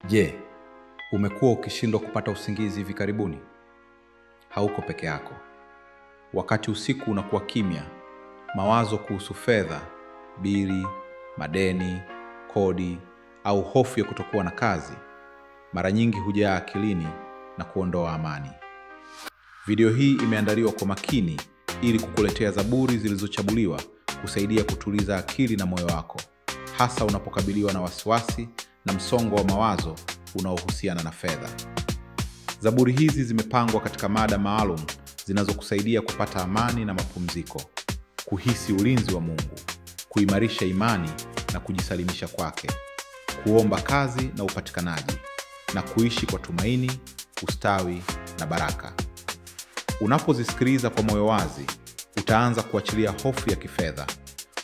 Je, umekuwa ukishindwa kupata usingizi hivi karibuni? Hauko peke yako. Wakati usiku unakuwa kimya, mawazo kuhusu fedha, bili, madeni, kodi au hofu ya kutokuwa na kazi mara nyingi hujaa akilini na kuondoa amani. Video hii imeandaliwa kwa makini ili kukuletea zaburi zilizochabuliwa kusaidia kutuliza akili na moyo wako, hasa unapokabiliwa na wasiwasi na msongo wa mawazo unaohusiana na fedha. Zaburi hizi zimepangwa katika mada maalum zinazokusaidia kupata amani na mapumziko, kuhisi ulinzi wa Mungu, kuimarisha imani na kujisalimisha kwake, kuomba kazi na upatikanaji, na kuishi kwa tumaini, ustawi na baraka. Unapozisikiliza kwa moyo wazi, utaanza kuachilia hofu ya kifedha,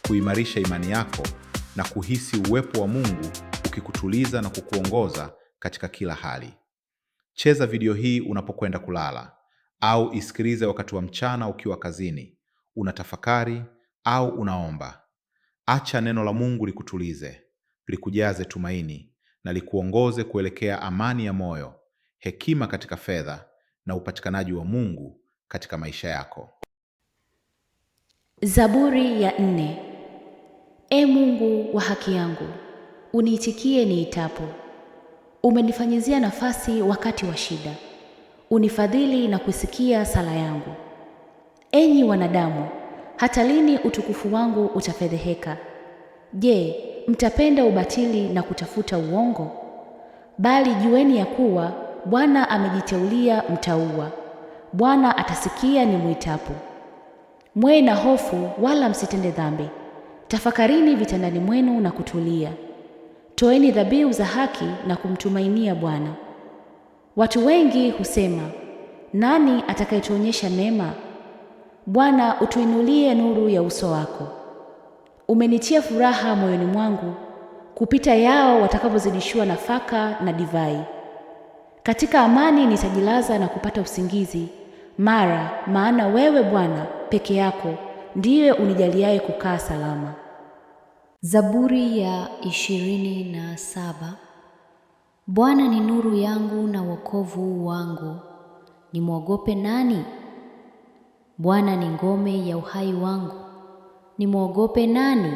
kuimarisha imani yako na kuhisi uwepo wa Mungu ukikutuliza na kukuongoza katika kila hali. Cheza video hii unapokwenda kulala, au isikilize wakati wa mchana ukiwa kazini, unatafakari au unaomba. Acha neno la Mungu likutulize, likujaze tumaini na likuongoze kuelekea amani ya moyo, hekima katika fedha na upatikanaji wa Mungu katika maisha yako. Zaburi ya 4. Ee Mungu wa haki yangu, uniitikie niitapo. Umenifanyizia nafasi wakati wa shida. Unifadhili na kusikia sala yangu. Enyi wanadamu, hata lini utukufu wangu utafedheheka? Je, mtapenda ubatili na kutafuta uongo? Bali jueni ya kuwa Bwana amejiteulia mtaua. Bwana atasikia nimwitapo. Mwe na hofu wala msitende dhambi. Tafakarini vitandani mwenu na kutulia. Toeni dhabihu za haki na kumtumainia Bwana. Watu wengi husema, nani atakayetuonyesha mema? Bwana, utuinulie nuru ya uso wako. Umenitia furaha moyoni mwangu kupita yao watakapozidishiwa nafaka na divai. Katika amani nitajilaza na kupata usingizi, maana wewe Bwana peke yako ndiye unijaliaye kukaa salama. Zaburi ya 27. Bwana ni nuru yangu na wokovu wangu, nimwogope nani? Bwana ni ngome ya uhai wangu, nimwogope nani?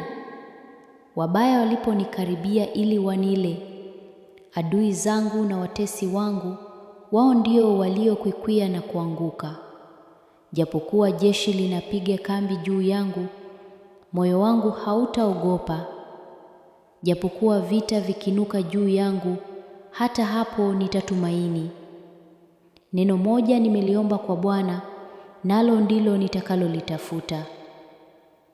Wabaya waliponikaribia ili wanile, adui zangu na watesi wangu, wao ndio waliokwikwia na kuanguka. Japokuwa jeshi linapiga kambi juu yangu, moyo wangu hautaogopa. Japokuwa vita vikinuka juu yangu, hata hapo nitatumaini. Neno moja nimeliomba kwa Bwana, nalo ndilo nitakalolitafuta: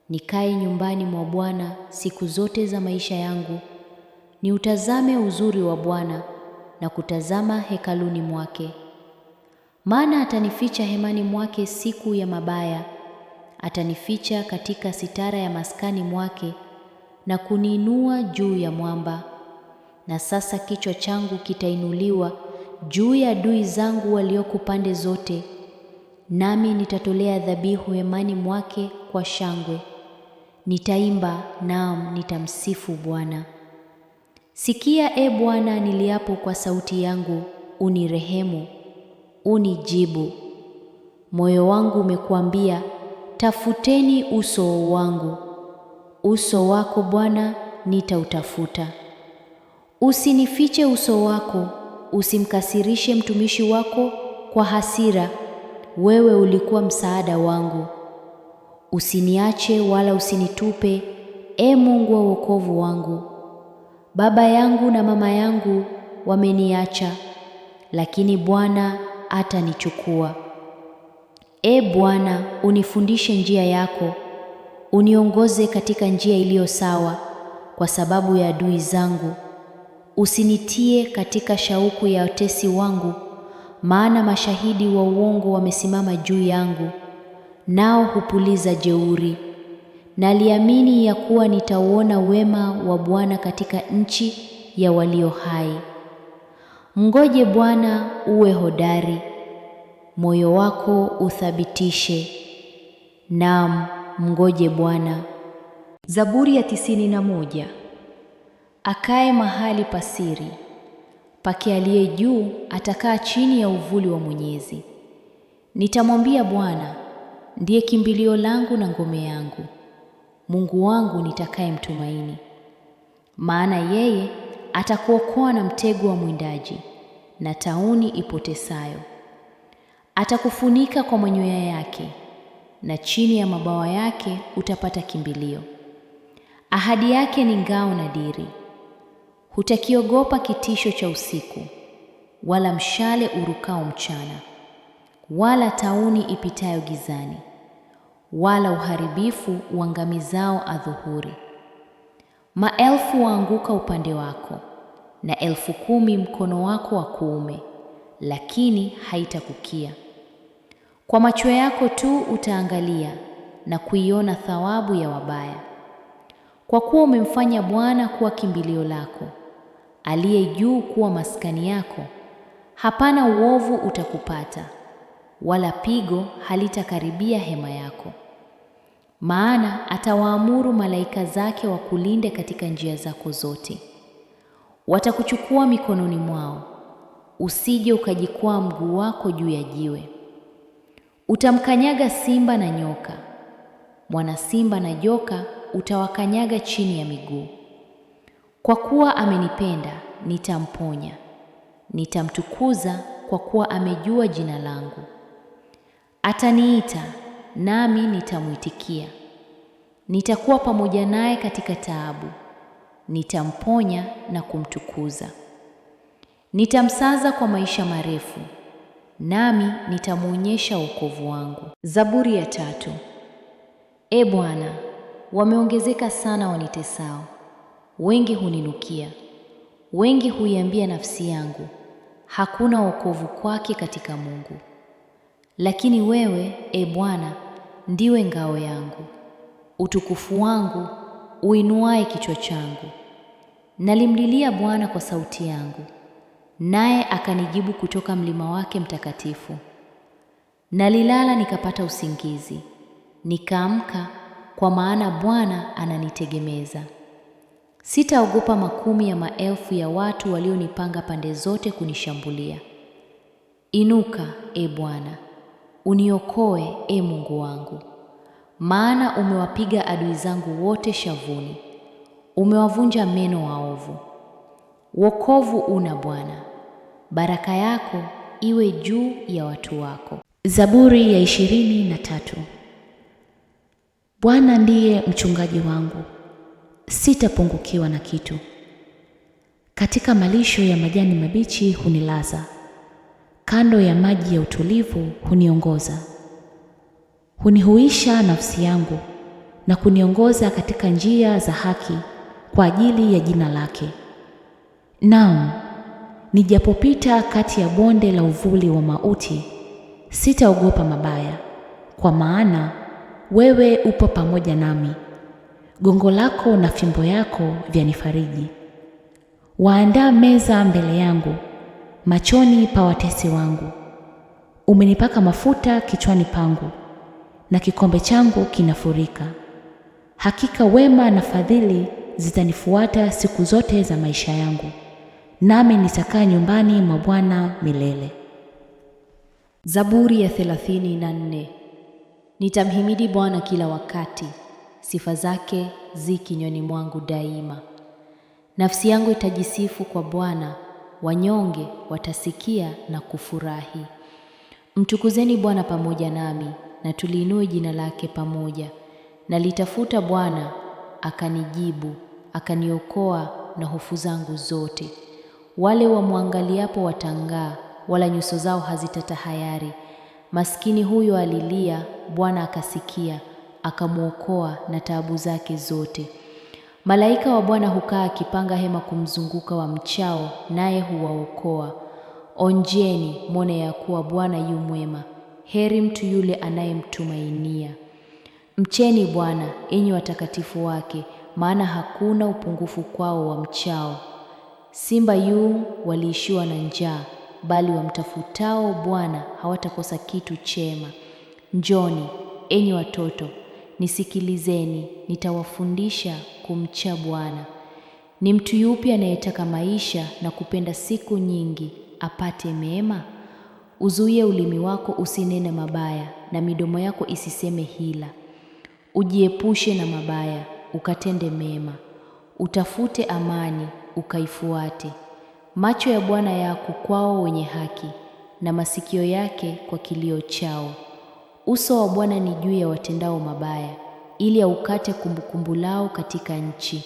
nikae nyumbani mwa Bwana siku zote za maisha yangu, niutazame uzuri wa Bwana na kutazama hekaluni mwake. Maana atanificha hemani mwake siku ya mabaya, atanificha katika sitara ya maskani mwake na kuniinua juu ya mwamba. Na sasa kichwa changu kitainuliwa juu ya adui zangu walioko pande zote, nami nitatolea dhabihu hemani mwake kwa shangwe. Nitaimba, naam, nitamsifu Bwana. Sikia, e Bwana, niliapo kwa sauti yangu, unirehemu, unijibu. Moyo wangu umekuambia, tafuteni uso wangu. Uso wako Bwana nitautafuta. Usinifiche uso wako, usimkasirishe mtumishi wako kwa hasira. Wewe ulikuwa msaada wangu. Usiniache wala usinitupe, e Mungu wa wokovu wangu. Baba yangu na mama yangu wameniacha, lakini Bwana atanichukua. E Bwana, unifundishe njia yako, uniongoze katika njia iliyo sawa kwa sababu ya adui zangu. Usinitie katika shauku ya watesi wangu, maana mashahidi wa uongo wamesimama juu yangu, nao hupuliza jeuri. Naliamini ya kuwa nitauona wema wa Bwana katika nchi ya walio hai. Mngoje Bwana, uwe hodari, moyo wako uthabitishe. Naam, mngoje Bwana. Zaburi ya 91. Akae mahali pasiri. pake aliye juu atakaa chini ya uvuli wa Mwenyezi. Nitamwambia Bwana, ndiye kimbilio langu na ngome yangu, Mungu wangu nitakayemtumaini. Maana yeye atakuokoa na mtego wa mwindaji na tauni ipotesayo. Atakufunika kwa manyoya yake, na chini ya mabawa yake utapata kimbilio. Ahadi yake ni ngao na diri. Hutakiogopa kitisho cha usiku, wala mshale urukao mchana, wala tauni ipitayo gizani, wala uharibifu uangamizao adhuhuri. Maelfu waanguka upande wako, na 10,000 mkono wako wa kuume, lakini haitakukia. Kwa macho yako tu utaangalia na kuiona thawabu ya wabaya. Kwa kuwa umemfanya Bwana kuwa kimbilio lako, aliye juu kuwa maskani yako, hapana uovu utakupata, wala pigo halitakaribia hema yako. Maana atawaamuru malaika zake wakulinde katika njia zako zote. Watakuchukua mikononi mwao, usije ukajikwaa mguu wako juu ya jiwe. Utamkanyaga simba na nyoka, mwana simba na joka utawakanyaga chini ya miguu. Kwa kuwa amenipenda, nitamponya, nitamtukuza kwa kuwa amejua jina langu. Ataniita, nami nitamwitikia. Nitakuwa pamoja naye katika taabu, nitamponya na kumtukuza. Nitamsaza kwa maisha marefu, nami nitamwonyesha wokovu wangu. Zaburi ya 3. Ee Bwana, wameongezeka sana wanitesao, wengi huninukia. Wengi huiambia nafsi yangu, hakuna wokovu kwake katika Mungu. Lakini wewe, Ee Bwana, ndiwe ngao yangu, utukufu wangu, uinuaye kichwa changu. Nalimlilia Bwana kwa sauti yangu, naye akanijibu kutoka mlima wake mtakatifu. Nalilala nikapata usingizi, nikaamka, kwa maana Bwana ananitegemeza. Sitaogopa makumi ya maelfu ya watu walionipanga pande zote kunishambulia. Inuka, Ee Bwana, uniokoe, Ee Mungu wangu. Maana umewapiga adui zangu wote shavuni, umewavunja meno waovu. Wokovu una Bwana, baraka yako iwe juu ya watu wako. Zaburi ya 23. Bwana ndiye mchungaji wangu, sitapungukiwa na kitu. Katika malisho ya majani mabichi hunilaza, kando ya maji ya utulivu huniongoza. Hunihuisha nafsi yangu na kuniongoza katika njia za haki kwa ajili ya jina lake. Naam, nijapopita kati ya bonde la uvuli wa mauti, sitaogopa mabaya, kwa maana wewe upo pamoja nami. Gongo lako na fimbo yako vyanifariji. Waandaa meza mbele yangu, machoni pa watesi wangu. Umenipaka mafuta kichwani pangu, na kikombe changu kinafurika. Hakika wema na fadhili zitanifuata siku zote za maisha yangu, nami nitakaa nyumbani mwa Bwana milele. Zaburi ya 34. Nitamhimidi Bwana kila wakati, sifa zake zi kinywani mwangu daima. Nafsi yangu itajisifu kwa Bwana, wanyonge watasikia na kufurahi. Mtukuzeni Bwana pamoja nami, na tuliinue jina lake pamoja. Nalitafuta Bwana, akanijibu, akaniokoa na hofu zangu zote. Wale wamwangaliapo watangaa, wala nyuso zao hazitatahayari. Maskini huyo alilia, Bwana akasikia, akamwokoa na taabu zake zote. Malaika wa Bwana hukaa akipanga hema kumzunguka wamchao, naye huwaokoa. Onjeni mwone ya kuwa Bwana yu mwema, heri mtu yule anayemtumainia. Mcheni Bwana, enyi watakatifu wake, maana hakuna upungufu kwao wamchao. Simba yu waliishiwa na njaa, bali wamtafutao Bwana hawatakosa kitu chema. Njoni, enyi watoto, nisikilizeni, nitawafundisha kumcha Bwana. Ni mtu yupi anayetaka maisha na kupenda siku nyingi apate mema? Uzuie ulimi wako usinene mabaya, na midomo yako isiseme hila. Ujiepushe na mabaya, ukatende mema. Utafute amani, ukaifuate. Macho ya Bwana yako kwao wenye haki, na masikio yake kwa kilio chao. Uso wa Bwana ni juu ya watendao mabaya, ili aukate kumbukumbu lao katika nchi.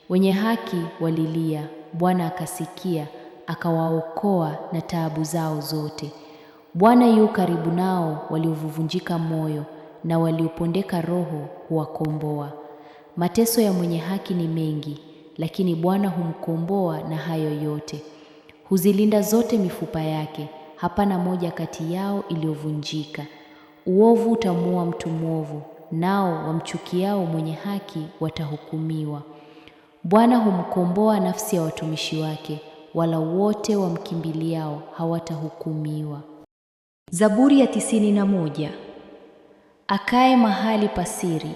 Wenye haki walilia, Bwana akasikia, akawaokoa na taabu zao zote. Bwana yu karibu nao waliovunjika moyo, na waliopondeka roho huwakomboa. Mateso ya mwenye haki ni mengi, lakini Bwana humkomboa na hayo yote. Huzilinda zote mifupa yake, hapana moja kati yao iliyovunjika. Uovu utamuua mtu mwovu, nao wamchukiao mwenye haki watahukumiwa. Bwana humkomboa nafsi ya watumishi wake, wala wote wamkimbiliao hawatahukumiwa. Zaburi ya 91. Akae mahali pasiri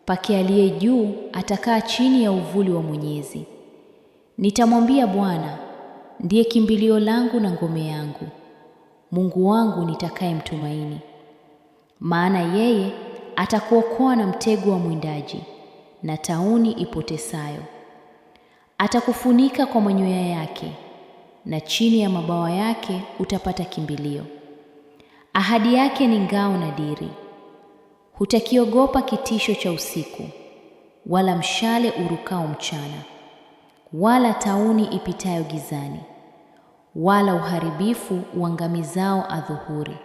pake aliye juu atakaa chini ya uvuli wa Mwenyezi. Nitamwambia Bwana, ndiye kimbilio langu na ngome yangu, Mungu wangu nitakaye mtumaini. Maana yeye atakuokoa na mtego wa mwindaji, na tauni ipotesayo. Atakufunika kwa manyoya yake, na chini ya mabawa yake utapata kimbilio. Ahadi yake ni ngao na diri. Hutakiogopa kitisho cha usiku, wala mshale urukao mchana, wala tauni ipitayo gizani, wala uharibifu uangamizao adhuhuri.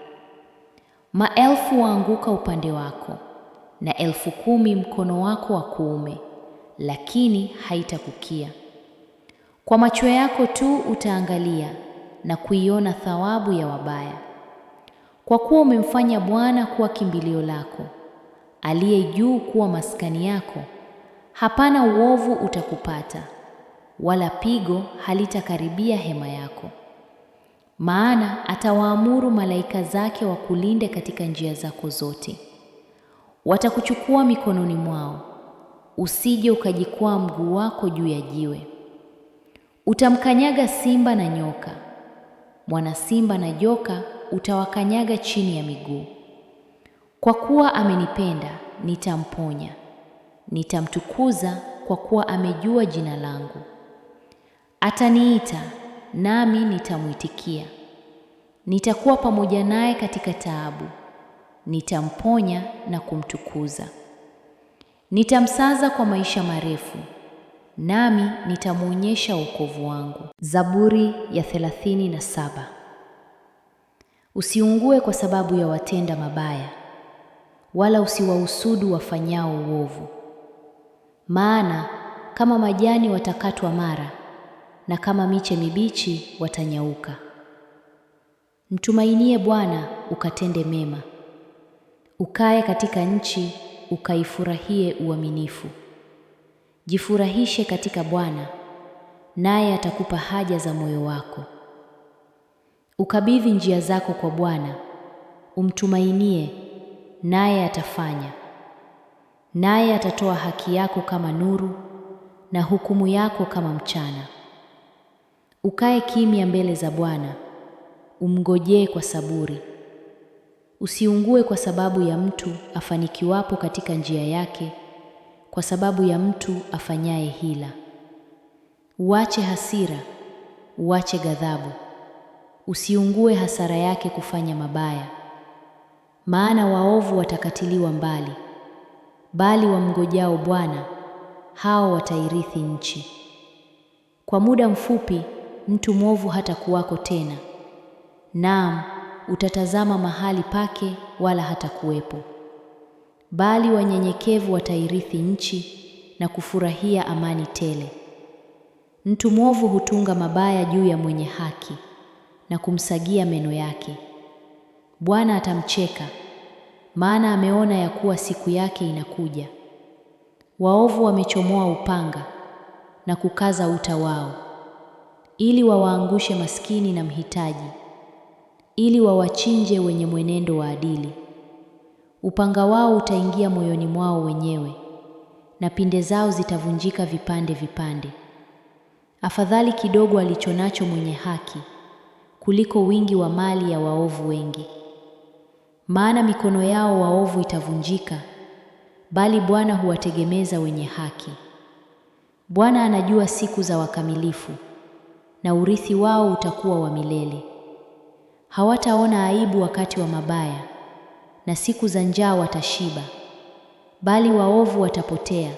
Maelfu waanguka upande wako, na 10,000 mkono wako wa kuume, lakini haitakukia. Kwa macho yako tu utaangalia na kuiona thawabu ya wabaya. Kwa kuwa umemfanya Bwana kuwa kimbilio lako, aliye juu kuwa maskani yako, hapana uovu utakupata, wala pigo halitakaribia hema yako. Maana atawaamuru malaika zake wakulinde katika njia zako zote. Watakuchukua mikononi mwao, usije ukajikwaa mguu wako juu ya jiwe. Utamkanyaga simba na nyoka, mwana simba na joka utawakanyaga chini ya miguu. Kwa kuwa amenipenda, nitamponya. Nitamtukuza kwa kuwa amejua jina langu. Ataniita, nami nitamwitikia. Nitakuwa pamoja naye katika taabu. Nitamponya na kumtukuza. Nitamsaza kwa maisha marefu, nami nitamwonyesha wokovu wangu. Zaburi ya 37. Usiungue kwa sababu ya watenda mabaya, wala usiwahusudu wafanyao uovu. Maana kama majani watakatwa mara, na kama miche mibichi watanyauka. Mtumainie Bwana ukatende mema, ukae katika nchi ukaifurahie uaminifu. Jifurahishe katika Bwana, naye atakupa haja za moyo wako. Ukabidhi njia zako kwa Bwana, umtumainie, naye atafanya. Naye atatoa haki yako kama nuru, na hukumu yako kama mchana. Ukae kimya mbele za Bwana, umngojee kwa saburi. Usiungue kwa sababu ya mtu afanikiwapo katika njia yake, kwa sababu ya mtu afanyaye hila. Uache hasira, uache ghadhabu. Usiungue hasara yake kufanya mabaya. Maana waovu watakatiliwa mbali, bali wamngojao Bwana, hao watairithi nchi. Kwa muda mfupi mtu mwovu hatakuwako tena, naam, utatazama mahali pake wala hatakuwepo. Bali wanyenyekevu watairithi nchi na kufurahia amani tele. Mtu mwovu hutunga mabaya juu ya mwenye haki na kumsagia meno yake. Bwana atamcheka, maana ameona ya kuwa siku yake inakuja. Waovu wamechomoa upanga na kukaza uta wao, ili wawaangushe maskini na mhitaji, ili wawachinje wenye mwenendo wa adili. Upanga wao utaingia moyoni mwao wenyewe, na pinde zao zitavunjika vipande vipande. Afadhali kidogo alichonacho mwenye haki kuliko wingi wa mali ya waovu wengi. Maana mikono yao waovu itavunjika, bali Bwana huwategemeza wenye haki. Bwana anajua siku za wakamilifu, na urithi wao utakuwa wa milele. Hawataona aibu wakati wa mabaya, na siku za njaa watashiba. Bali waovu watapotea,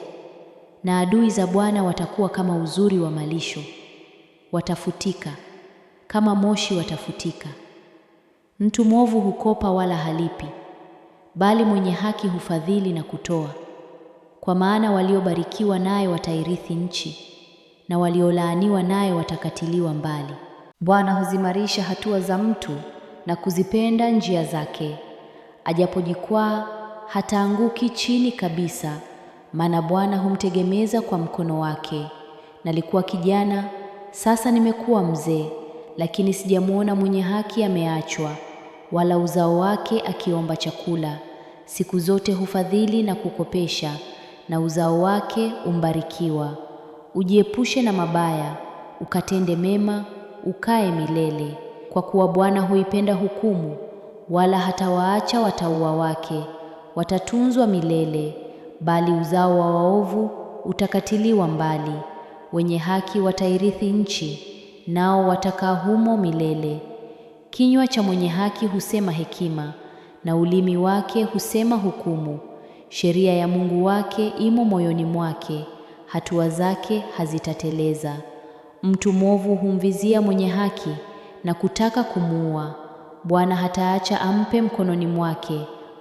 na adui za Bwana watakuwa kama uzuri wa malisho. Watafutika, kama moshi watafutika. Mtu mwovu hukopa wala halipi, bali mwenye haki hufadhili na kutoa. Kwa maana waliobarikiwa naye watairithi nchi, na waliolaaniwa naye watakatiliwa mbali. Bwana huzimarisha hatua za mtu na kuzipenda njia zake. Ajapojikwaa hataanguki chini kabisa, maana Bwana humtegemeza kwa mkono wake. Nalikuwa kijana, sasa nimekuwa mzee, lakini sijamwona mwenye haki ameachwa, wala uzao wake akiomba chakula. Siku zote hufadhili na kukopesha, na uzao wake umbarikiwa. Ujiepushe na mabaya, ukatende mema, ukae milele. Kwa kuwa Bwana huipenda hukumu, wala hatawaacha watauwa wake. Watatunzwa milele, bali uzao wa waovu utakatiliwa mbali. Wenye haki watairithi nchi, nao watakaa humo milele. Kinywa cha mwenye haki husema hekima, na ulimi wake husema hukumu. Sheria ya Mungu wake imo moyoni mwake, hatua zake hazitateleza. Mtu mwovu humvizia mwenye haki na kutaka kumuua. Bwana hataacha ampe mkononi mwake,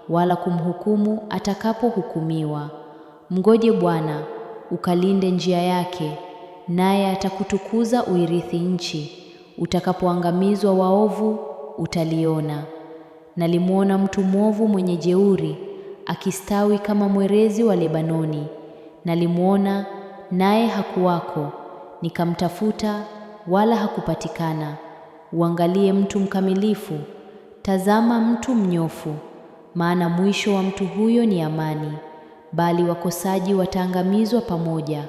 wala kumhukumu atakapohukumiwa. Mngoje Bwana, ukalinde njia yake, naye atakutukuza uirithi nchi. Utakapoangamizwa waovu, utaliona. Nalimwona mtu mwovu mwenye jeuri akistawi kama mwerezi wa Lebanoni. Nalimwona, naye hakuwako, nikamtafuta, wala hakupatikana. Uangalie mtu mkamilifu, tazama mtu mnyofu, maana mwisho wa mtu huyo ni amani. Bali wakosaji wataangamizwa pamoja,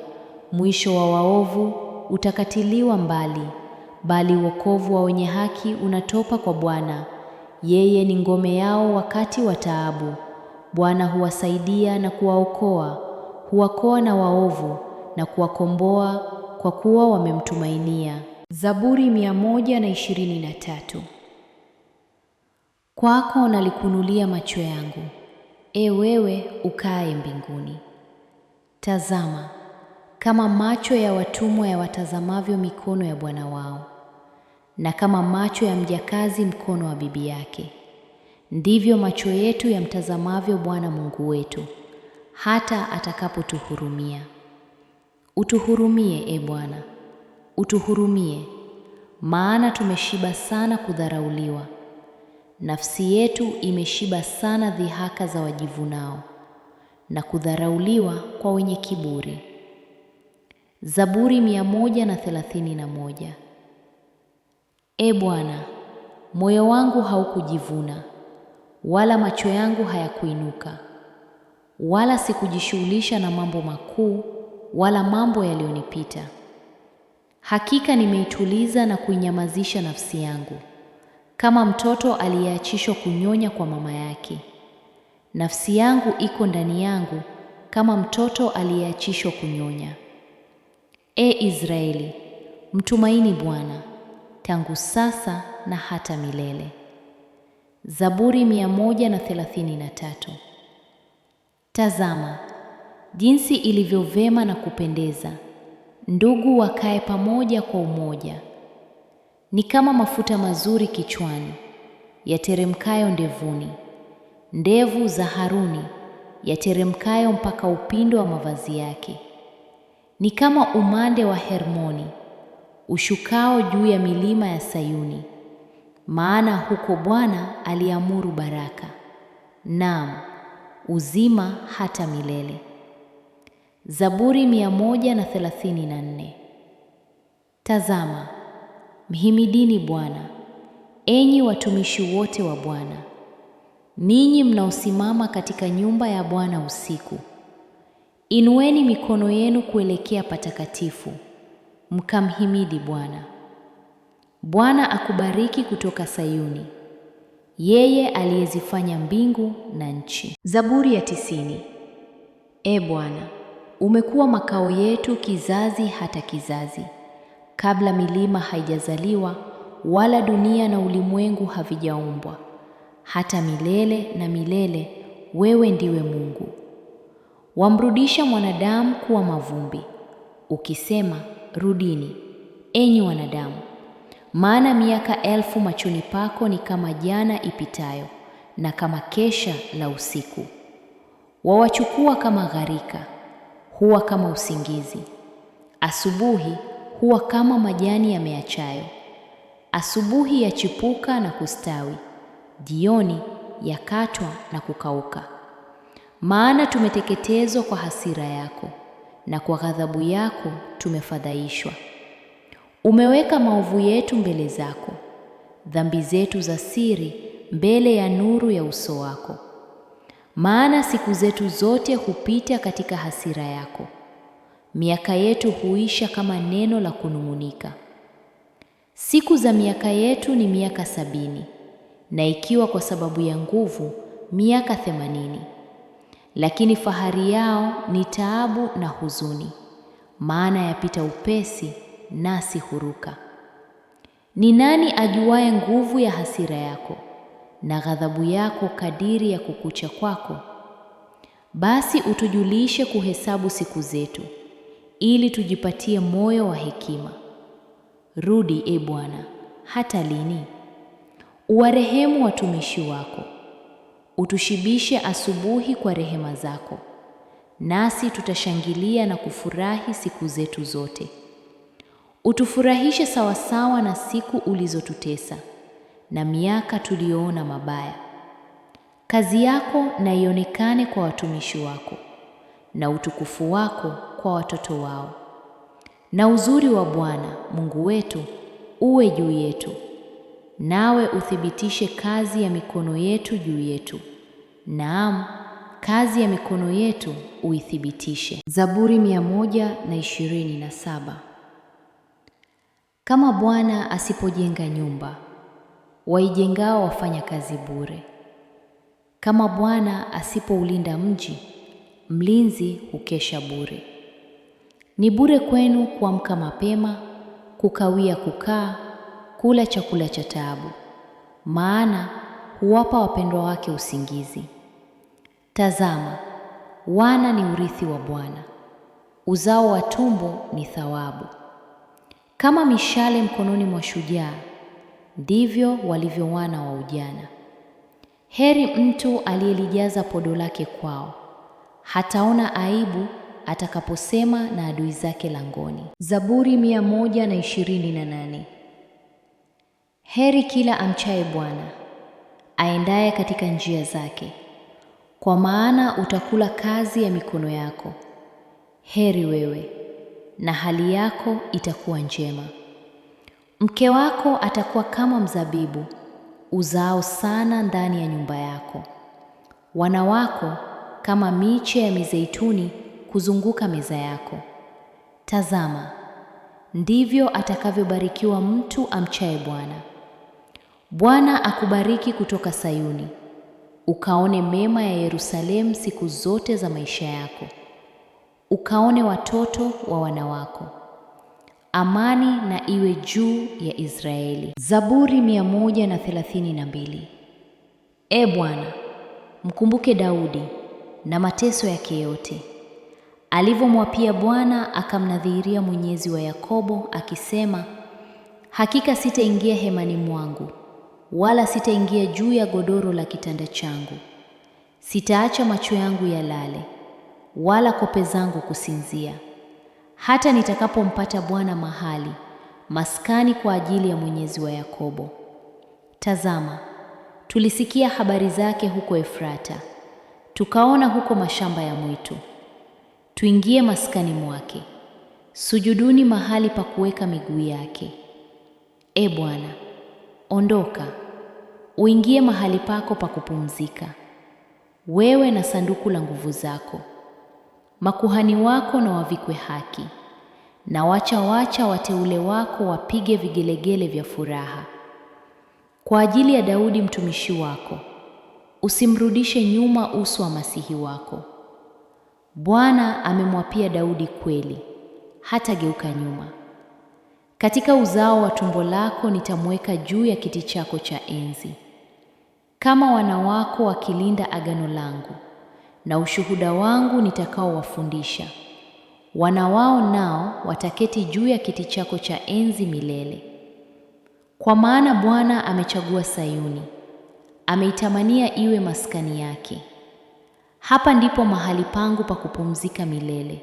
mwisho wa waovu utakatiliwa mbali. Bali wokovu wa wenye haki unatoka kwa Bwana, yeye ni ngome yao wakati wa taabu. Bwana huwasaidia na kuwaokoa, huwakoa na waovu na kuwakomboa, kwa kuwa wamemtumainia. Zaburi 123. Kwako nalikunulia macho yangu, e wewe ukae mbinguni. Tazama, kama macho ya watumwa yawatazamavyo mikono ya bwana wao, na kama macho ya mjakazi mkono wa bibi yake, ndivyo macho yetu yamtazamavyo Bwana Mungu wetu, hata atakapotuhurumia. Utuhurumie, e Bwana, utuhurumie, maana tumeshiba sana kudharauliwa. Nafsi yetu imeshiba sana dhihaka za wajivunao, na kudharauliwa kwa wenye kiburi. Zaburi 131. E Bwana, moyo wangu haukujivuna, wala macho yangu hayakuinuka, wala sikujishughulisha na mambo makuu, wala mambo yaliyonipita. Hakika nimeituliza na kuinyamazisha nafsi yangu, kama mtoto aliyeachishwa kunyonya kwa mama yake. Nafsi yangu iko ndani yangu kama mtoto aliyeachishwa kunyonya. E Israeli, mtumaini Bwana, tangu sasa na hata milele. Zaburi 133. Tazama, jinsi ilivyo vema na kupendeza ndugu wakae pamoja kwa umoja. Ni kama mafuta mazuri kichwani, yateremkayo ndevuni, ndevu za Haruni yateremkayo mpaka upindo wa mavazi yake. Ni kama umande wa Hermoni ushukao juu ya milima ya Sayuni, maana huko Bwana aliamuru baraka, naam, uzima hata milele. Zaburi 134. Tazama, mhimidini Bwana, enyi watumishi wote wa Bwana, ninyi mnaosimama katika nyumba ya Bwana usiku. Inueni mikono yenu kuelekea patakatifu, Mkamhimidi Bwana. Bwana akubariki kutoka Sayuni, yeye aliyezifanya mbingu na nchi. Zaburi ya 90. Ee Bwana, umekuwa makao yetu kizazi hata kizazi, kabla milima haijazaliwa wala dunia na ulimwengu havijaumbwa. Hata milele na milele wewe ndiwe Mungu. Wamrudisha mwanadamu kuwa mavumbi, ukisema, rudini, enyi wanadamu. Maana miaka 1000 machoni pako ni kama jana ipitayo, na kama kesha la usiku. Wawachukua kama gharika, huwa kama usingizi. Asubuhi huwa kama majani yameachayo. Asubuhi yachipuka na kustawi, jioni yakatwa na kukauka. Maana tumeteketezwa kwa hasira yako, na kwa ghadhabu yako tumefadhaishwa. Umeweka maovu yetu mbele zako, dhambi zetu za siri mbele ya nuru ya uso wako. Maana siku zetu zote hupita katika hasira yako, miaka yetu huisha kama neno la kunung'unika. Siku za miaka yetu ni miaka 70, na ikiwa kwa sababu ya nguvu miaka 80. Lakini fahari yao ni taabu na huzuni, maana yapita upesi, nasi huruka. Ni nani ajuaye nguvu ya hasira yako, na ghadhabu yako kadiri ya kukucha kwako? Basi utujulishe kuhesabu siku zetu, ili tujipatie moyo wa hekima. Rudi, e Bwana, hata lini? Uwarehemu watumishi wako. Utushibishe asubuhi kwa rehema zako, nasi tutashangilia na kufurahi siku zetu zote. Utufurahishe sawasawa na siku ulizotutesa, na miaka tuliyoona mabaya. Kazi yako na ionekane kwa watumishi wako, na utukufu wako kwa watoto wao. Na uzuri wa Bwana Mungu wetu uwe juu yetu, nawe uthibitishe kazi ya mikono yetu juu yetu. Naam, kazi ya mikono yetu uithibitishe. Zaburi 127. Kama Bwana asipojenga nyumba, waijengao wafanya kazi bure. Kama Bwana asipoulinda mji, mlinzi hukesha bure. Ni bure kwenu kuamka mapema, kukawia kukaa, kula chakula cha taabu, maana huwapa wapendwa wake usingizi. Tazama, wana ni urithi wa Bwana, uzao wa tumbo ni thawabu. Kama mishale mkononi mwa shujaa, ndivyo walivyo wana wa ujana. Heri mtu aliyelijaza podo lake kwao, hataona aibu atakaposema na adui zake langoni. Zaburi 128. Heri kila amchaye Bwana, aendaye katika njia zake, kwa maana utakula kazi ya mikono yako. Heri wewe, na hali yako itakuwa njema. Mke wako atakuwa kama mzabibu uzao sana ndani ya nyumba yako, wana wako kama miche ya mizeituni kuzunguka meza yako. Tazama, ndivyo atakavyobarikiwa mtu amchaye Bwana. Bwana akubariki kutoka Sayuni, ukaone mema ya Yerusalemu siku zote za maisha yako, ukaone watoto wa wana wako. Amani na iwe juu ya Israeli. Zaburi 132. Ee Bwana, mkumbuke Daudi na mateso yake yote, alivyomwapia Bwana akamnadhiria Mwenyezi wa Yakobo akisema, hakika sitaingia hemani mwangu, wala sitaingia juu ya godoro la kitanda changu. Sitaacha macho yangu yalale, wala kope zangu kusinzia, hata nitakapompata Bwana mahali, maskani kwa ajili ya Mwenyezi wa Yakobo. Tazama, tulisikia habari zake huko Efrata, tukaona huko mashamba ya mwitu. Tuingie maskani mwake, sujuduni mahali pa kuweka miguu yake. E Bwana, ondoka, uingie mahali pako pa kupumzika, wewe na sanduku la nguvu zako. Makuhani wako na wavikwe haki, na wacha wateule wako wapige vigelegele vya furaha. Kwa ajili ya Daudi mtumishi wako, usimrudishe nyuma uso wa masihi wako. Bwana amemwapia Daudi kweli, hatageuka nyuma. Katika uzao wa tumbo lako nitamweka juu ya kiti chako cha enzi. Kama wana wako wakilinda agano langu na ushuhuda wangu nitakaowafundisha, wana wao nao wataketi juu ya kiti chako cha enzi milele. Kwa maana Bwana amechagua Sayuni, ameitamania iwe maskani yake. Hapa ndipo mahali pangu pa kupumzika milele.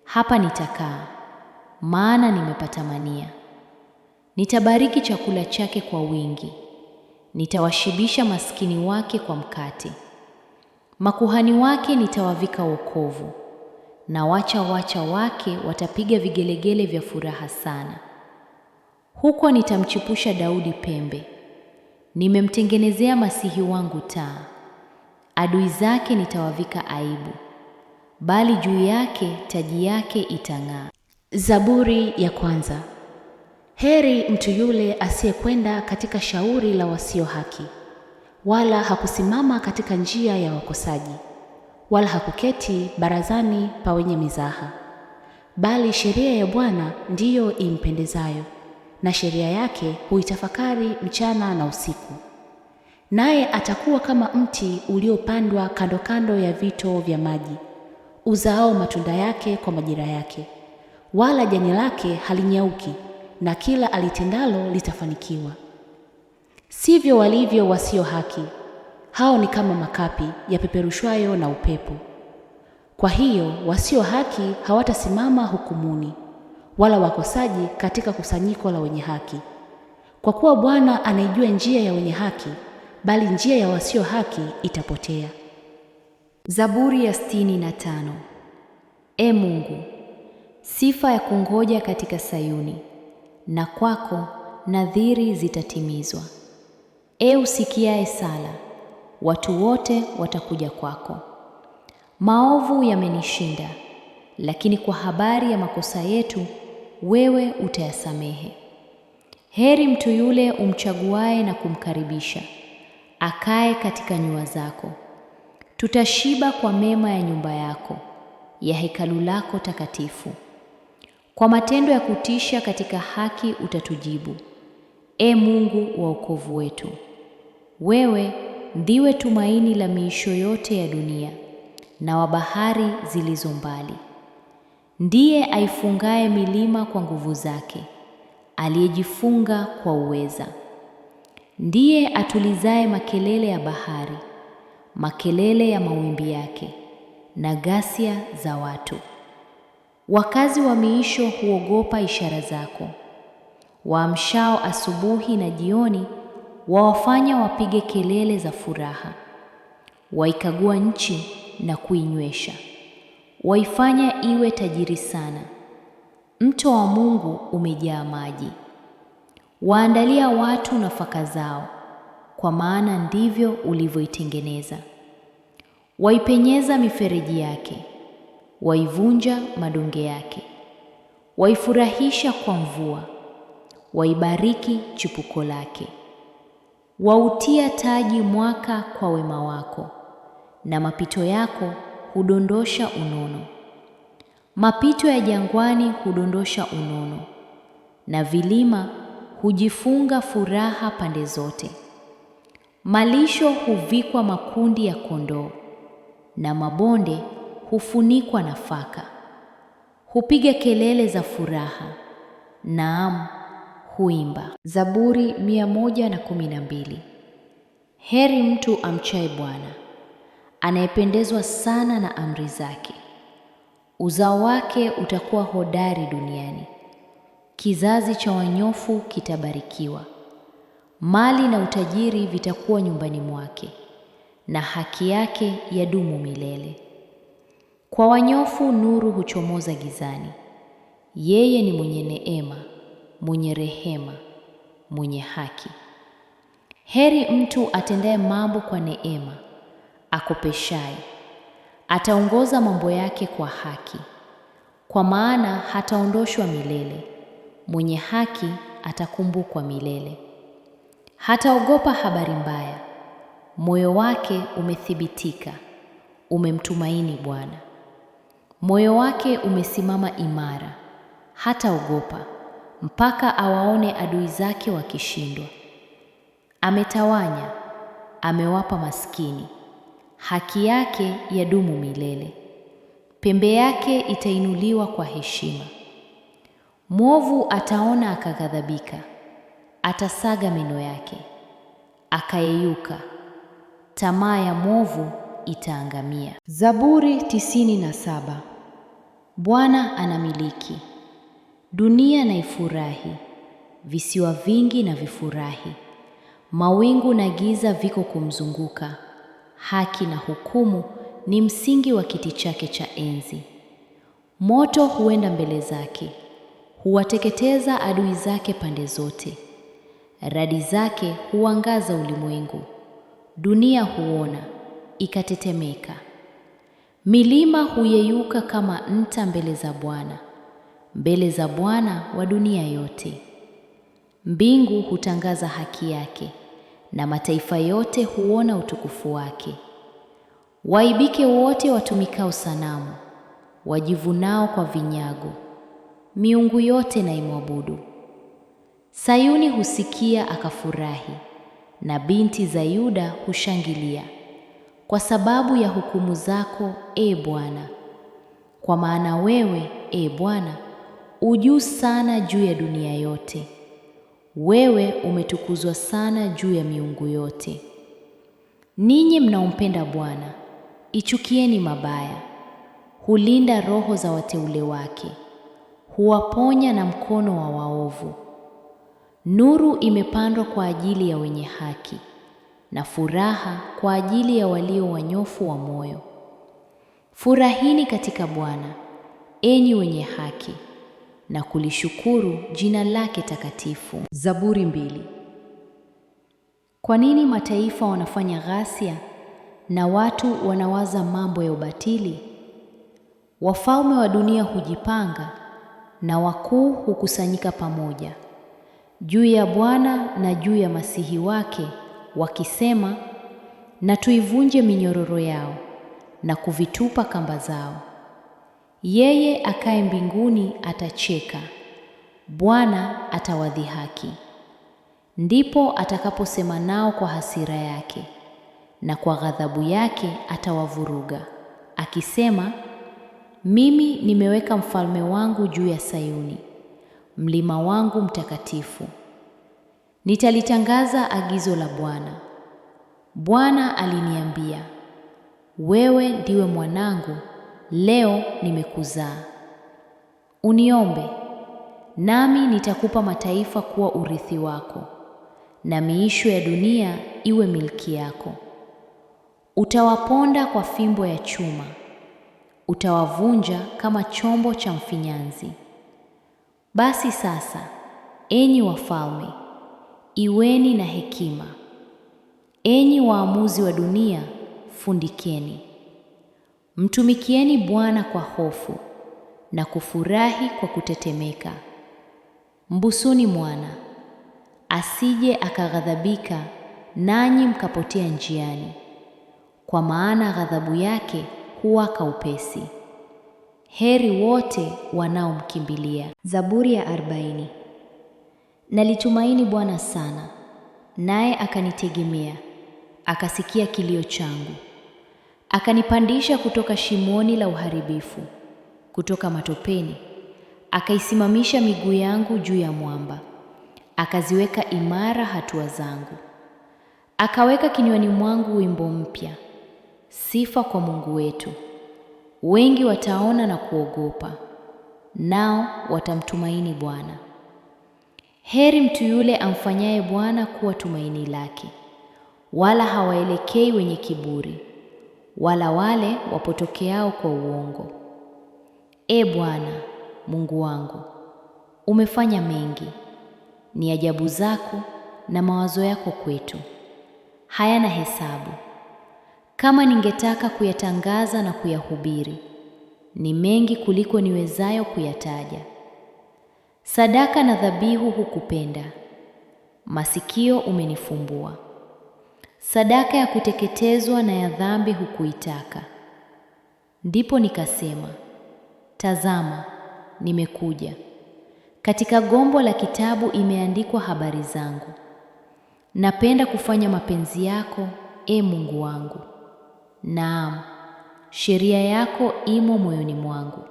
Hapa nitakaa, maana nimepatamania. Nitabariki chakula chake kwa wingi, nitawashibisha maskini wake kwa mkate. Makuhani wake nitawavika wokovu, na wacha wake watapiga vigelegele vya furaha sana. Huko nitamchipusha Daudi pembe, nimemtengenezea masihi wangu taa. Adui zake nitawavika aibu, bali juu yake taji yake itang'aa. Zaburi ya kwanza. Heri mtu yule asiyekwenda katika shauri la wasio haki, wala hakusimama katika njia ya wakosaji, wala hakuketi barazani pa wenye mizaha. Bali sheria ya Bwana ndiyo impendezayo, na sheria yake huitafakari mchana na usiku. Naye atakuwa kama mti uliopandwa kando kando ya vito vya maji, uzaao matunda yake kwa majira yake, wala jani lake halinyauki, na kila alitendalo litafanikiwa. Sivyo walivyo wasio haki, hao ni kama makapi yapeperushwayo na upepo. Kwa hiyo wasio haki hawatasimama hukumuni, wala wakosaji katika kusanyiko la wenye haki. Kwa kuwa Bwana anaijua njia ya wenye haki, bali njia ya wasio haki itapotea. Zaburi ya 65. E Mungu, sifa ya kungoja katika Sayuni, na kwako nadhiri zitatimizwa. E usikiaye sala, watu wote watakuja kwako. Maovu yamenishinda, lakini kwa habari ya makosa yetu wewe utayasamehe. Heri mtu yule umchaguaye na kumkaribisha, akae katika nyua zako. Tutashiba kwa mema ya nyumba yako, ya hekalu lako takatifu. Kwa matendo ya kutisha katika haki utatujibu, E Mungu wa wokovu wetu. Wewe ndiwe tumaini la miisho yote ya dunia na wa bahari zilizo mbali. Ndiye aifungaye milima kwa nguvu zake, aliyejifunga kwa uweza. Ndiye atulizaye makelele ya bahari, makelele ya mawimbi yake, na ghasia za watu. Wakazi wa miisho huogopa ishara zako. Waamshao asubuhi na jioni wawafanya wapige kelele za furaha. Waikagua nchi na kuinywesha, waifanya iwe tajiri sana. Mto wa Mungu umejaa maji. Waandalia watu nafaka zao, kwa maana ndivyo ulivyoitengeneza. Waipenyeza mifereji yake, waivunja madonge yake. Waifurahisha kwa mvua, waibariki chipuko lake. Wautia taji mwaka kwa wema wako, na mapito yako hudondosha unono. Mapito ya jangwani hudondosha unono, na vilima hujifunga furaha pande zote. Malisho huvikwa makundi ya kondoo, na mabonde hufunikwa nafaka. Hupiga kelele za furaha, naam, huimba. Zaburi 112. Heri mtu amchaye Bwana, anayependezwa sana na amri zake. Uzao wake utakuwa hodari duniani, kizazi cha wanyofu kitabarikiwa. Mali na utajiri vitakuwa nyumbani mwake, na haki yake yadumu milele. Kwa wanyofu nuru huchomoza gizani. Yeye ni mwenye neema, mwenye rehema, mwenye haki. Heri mtu atendaye mambo kwa neema, akopeshaye. Ataongoza mambo yake kwa haki. kwa maana hataondoshwa milele. Mwenye haki atakumbukwa milele. Hataogopa habari mbaya. Moyo wake umethibitika, umemtumaini Bwana. Moyo wake umesimama imara, hataogopa mpaka awaone adui zake wakishindwa. Ametawanya, amewapa maskini. Haki yake yadumu milele. Pembe yake itainuliwa kwa heshima. Mwovu ataona akaghadhabika, atasaga meno yake, akayeyuka. Tamaa ya mwovu itaangamia. Zaburi 97. Bwana anamiliki. Dunia na ifurahi, visiwa vingi na vifurahi. Mawingu na giza viko kumzunguka. Haki na hukumu ni msingi wa kiti chake cha enzi. Moto huenda mbele zake, huwateketeza adui zake pande zote. Radi zake huangaza ulimwengu. Dunia huona ikatetemeka. Milima huyeyuka kama nta mbele za Bwana wa dunia yote. Mbingu hutangaza haki yake, na mataifa yote huona utukufu wake. Waibike wote watumikao sanamu, wajivunao kwa vinyago. Miungu yote na imwabudu. Sayuni husikia akafurahi, na binti za Yuda hushangilia kwa sababu ya hukumu zako, e Bwana. Kwa maana wewe, e Bwana, ujuu sana juu ya dunia yote. Wewe umetukuzwa sana juu ya miungu yote. Ninyi mnaompenda Bwana, ichukieni mabaya. Hulinda roho za wateule wake, huwaponya na mkono wa waovu. Nuru imepandwa kwa ajili ya wenye haki, na furaha kwa ajili ya walio wanyofu wa moyo. Furahini katika Bwana, enyi wenye haki, na kulishukuru jina lake takatifu. Zaburi 2. Kwa nini mataifa wanafanya ghasia na watu wanawaza mambo ya ubatili? Wafalme wa dunia hujipanga, na wakuu hukusanyika pamoja juu ya Bwana na juu ya Masihi wake, wakisema, na tuivunje minyororo yao na kuvitupa kamba zao. Yeye akaye mbinguni atacheka, Bwana atawadhihaki. Ndipo atakaposema nao kwa hasira yake, na kwa ghadhabu yake atawavuruga, akisema, mimi nimeweka mfalme wangu juu ya Sayuni, mlima wangu mtakatifu. Nitalitangaza agizo la Bwana. Bwana aliniambia, wewe ndiwe mwanangu, leo nimekuzaa. Uniombe, nami nitakupa mataifa kuwa urithi wako, na miisho ya dunia iwe milki yako. Utawaponda kwa fimbo ya chuma, utawavunja kama chombo cha mfinyanzi. Basi sasa, enyi wafalme, iweni na hekima. Enyi waamuzi wa dunia, fundikeni. Mtumikieni Bwana kwa hofu, na kufurahi kwa kutetemeka. Mbusuni mwana, asije akaghadhabika nanyi mkapotea njiani, kwa maana ghadhabu yake huwaka upesi. Heri wote wanaomkimbilia. Zaburi ya 40. Nalitumaini Bwana sana, naye akanitegemea, akasikia kilio changu. Akanipandisha kutoka shimoni la uharibifu, kutoka matopeni, akaisimamisha miguu yangu juu ya mwamba, akaziweka imara hatua zangu. Akaweka kinywani mwangu wimbo mpya, sifa kwa Mungu wetu. Wengi wataona na kuogopa, nao watamtumaini Bwana. Heri mtu yule amfanyaye Bwana kuwa tumaini lake, wala hawaelekei wenye kiburi, wala wale wapotokeao kwa uongo. E Bwana, Mungu wangu, umefanya mengi. Ni ajabu zako na mawazo yako kwetu, hayana hesabu. Kama ningetaka kuyatangaza na kuyahubiri, ni mengi kuliko niwezayo kuyataja. Sadaka na dhabihu hukupenda, masikio umenifumbua. Sadaka ya kuteketezwa na ya dhambi hukuitaka. Ndipo nikasema, tazama, nimekuja. Katika gombo la kitabu imeandikwa habari zangu. Napenda kufanya mapenzi yako, e Mungu wangu. Naam, sheria yako imo moyoni mwangu.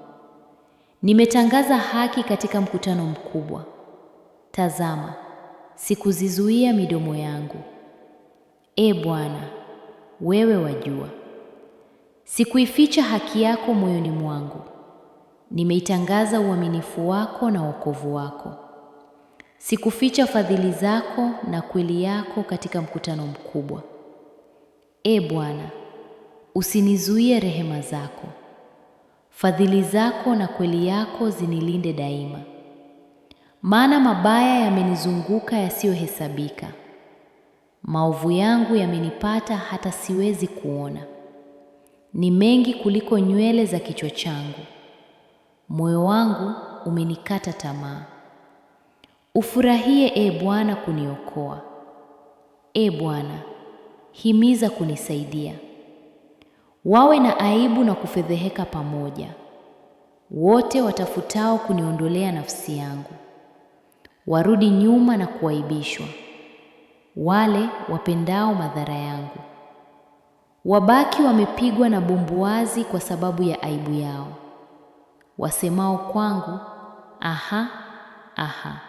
Nimetangaza haki katika mkutano mkubwa. Tazama, sikuzizuia midomo yangu. E Bwana, wewe wajua. Sikuificha haki yako moyoni mwangu. Nimeitangaza uaminifu wako na wokovu wako. Sikuficha fadhili zako na kweli yako katika mkutano mkubwa. E Bwana, usinizuie rehema zako. Fadhili zako na kweli yako zinilinde daima. Maana mabaya yamenizunguka yasiyohesabika. Maovu yangu yamenipata hata siwezi kuona. Ni mengi kuliko nywele za kichwa changu. Moyo wangu umenikata tamaa. Ufurahie, e Bwana, kuniokoa. E Bwana, himiza kunisaidia. Wawe na aibu na kufedheheka pamoja wote watafutao kuniondolea nafsi yangu. Warudi nyuma na kuaibishwa wale wapendao madhara yangu. Wabaki wamepigwa na bumbuazi kwa sababu ya aibu yao. Wasemao kwangu, aha, aha.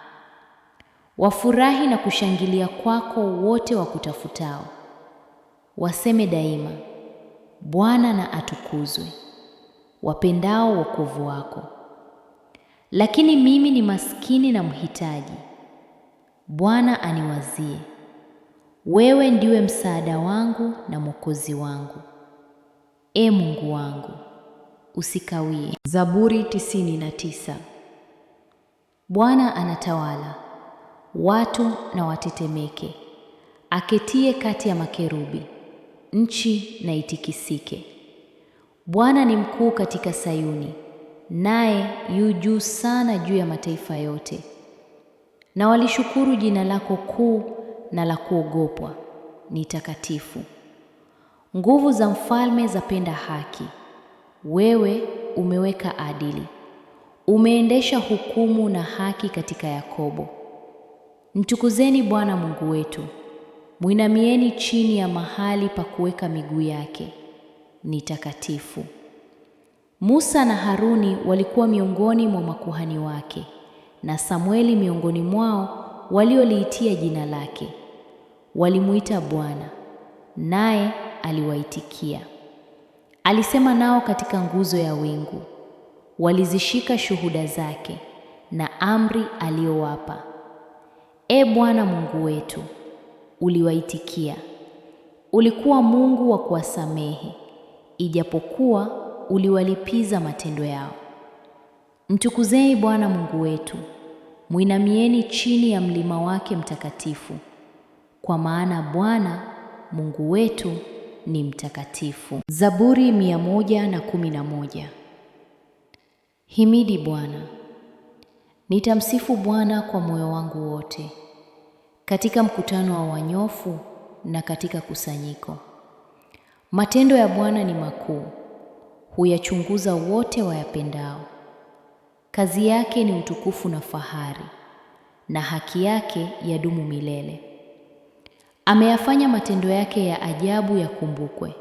Wafurahi na kushangilia kwako wote wakutafutao. Waseme daima, Bwana na atukuzwe, wapendao wokovu wako. Lakini mimi ni maskini na mhitaji. Bwana aniwazie. Wewe ndiwe msaada wangu na mwokozi wangu. E Mungu wangu, usikawie. Zaburi 99. Bwana anatawala, watu na watetemeke. Aketie kati ya makerubi, nchi na itikisike. Bwana ni mkuu katika Sayuni, naye yu juu sana juu ya mataifa yote. Na walishukuru jina lako kuu na la kuogopwa, ni takatifu. Nguvu za mfalme zapenda haki. Wewe umeweka adili. Umeendesha hukumu na haki katika Yakobo. Mtukuzeni Bwana Mungu wetu. Mwinamieni chini ya mahali pa kuweka miguu yake, ni takatifu. Musa na Haruni walikuwa miongoni mwa makuhani wake, na Samueli miongoni mwao walioliitia jina lake. Walimuita Bwana, naye aliwaitikia. Alisema nao katika nguzo ya wingu. Walizishika shuhuda zake na amri aliyowapa. E Bwana Mungu wetu, uliwaitikia. Ulikuwa Mungu wa kuwasamehe, ijapokuwa uliwalipiza matendo yao. Mtukuzeni Bwana Mungu wetu. Mwinamieni chini ya mlima wake mtakatifu, kwa maana Bwana Mungu wetu ni mtakatifu. Zaburi 111. Himidi Bwana. Nitamsifu Bwana kwa moyo wangu wote, katika mkutano wa wanyofu na katika kusanyiko. Matendo ya Bwana ni makuu, huyachunguza wote wayapendao. Kazi yake ni utukufu na fahari, na haki yake yadumu milele. Ameyafanya matendo yake ya ajabu yakumbukwe.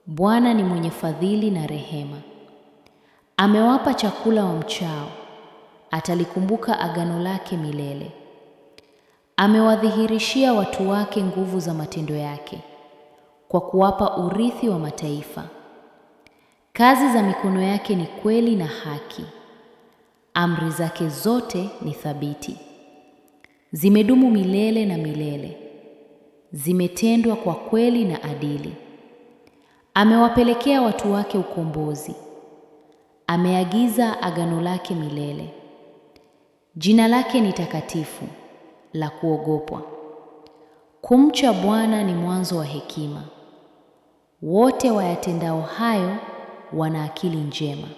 Bwana ni mwenye fadhili na rehema. Amewapa chakula wamchao, atalikumbuka agano lake milele. Amewadhihirishia watu wake nguvu za matendo yake, kwa kuwapa urithi wa mataifa. Kazi za mikono yake ni kweli na haki. Amri zake zote ni thabiti. Zimedumu milele na milele. Zimetendwa kwa kweli na adili. Amewapelekea watu wake ukombozi. Ameagiza agano lake milele. Jina lake ni takatifu, la kuogopwa. Kumcha Bwana ni mwanzo wa hekima. Wote wayatendao hayo wana akili njema.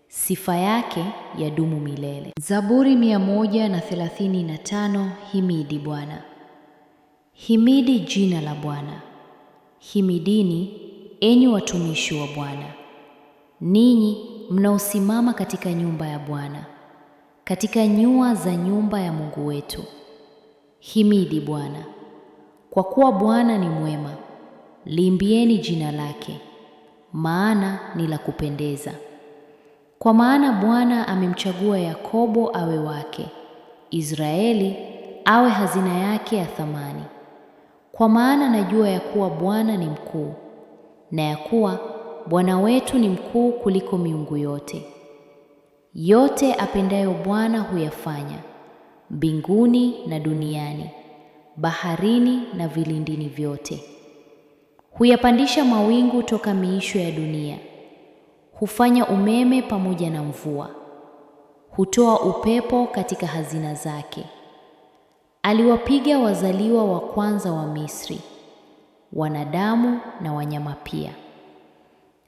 Sifa yake yadumu milele. Zaburi 135. Himidi Bwana. Himidi jina la Bwana. Himidini enyi watumishi wa Bwana, ninyi mnaosimama katika nyumba ya Bwana, katika nyua za nyumba ya Mungu wetu. Himidi Bwana. Kwa kuwa Bwana ni mwema, liimbieni jina lake, maana ni la kupendeza. Kwa maana Bwana amemchagua Yakobo awe wake, Israeli awe hazina yake ya thamani. Kwa maana najua ya kuwa Bwana ni mkuu, na ya kuwa Bwana wetu ni mkuu kuliko miungu yote. Yote apendayo Bwana huyafanya, mbinguni na duniani, baharini na vilindini vyote. Huyapandisha mawingu toka miisho ya dunia. Hufanya umeme pamoja na mvua. Hutoa upepo katika hazina zake. Aliwapiga wazaliwa wa kwanza wa Misri, wanadamu na wanyama pia.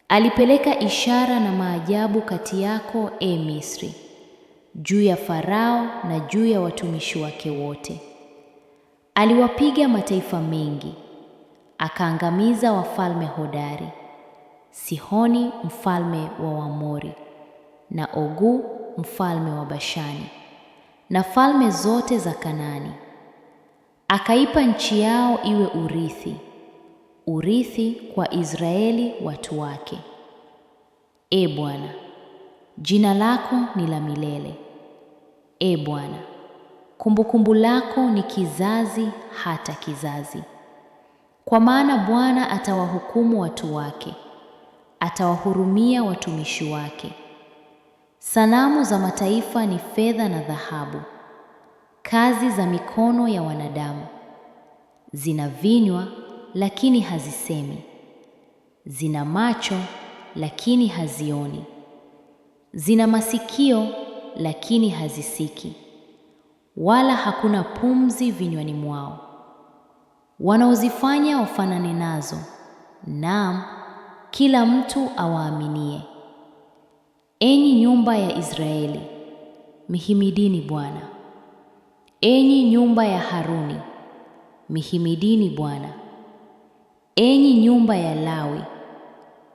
Alipeleka ishara na maajabu kati yako, e Misri, juu ya Farao na juu ya watumishi wake wote. Aliwapiga mataifa mengi, akaangamiza wafalme hodari, Sihoni mfalme wa Waamori, na Ogu mfalme wa Bashani, na falme zote za Kanaani. Akaipa nchi yao iwe urithi, urithi kwa Israeli watu wake. E Bwana, jina lako ni la milele. E Bwana, kumbukumbu lako ni kizazi hata kizazi. Kwa maana Bwana atawahukumu watu wake, atawahurumia watumishi wake. Sanamu za mataifa ni fedha na dhahabu, kazi za mikono ya wanadamu. Zina vinywa lakini hazisemi, zina macho lakini hazioni, zina masikio lakini hazisiki, wala hakuna pumzi vinywani mwao. Wanaozifanya wafanane nazo, naam, kila mtu awaaminie. Enyi nyumba ya Israeli, mihimidini Bwana. Enyi nyumba ya Haruni, mihimidini Bwana. Enyi nyumba ya Lawi,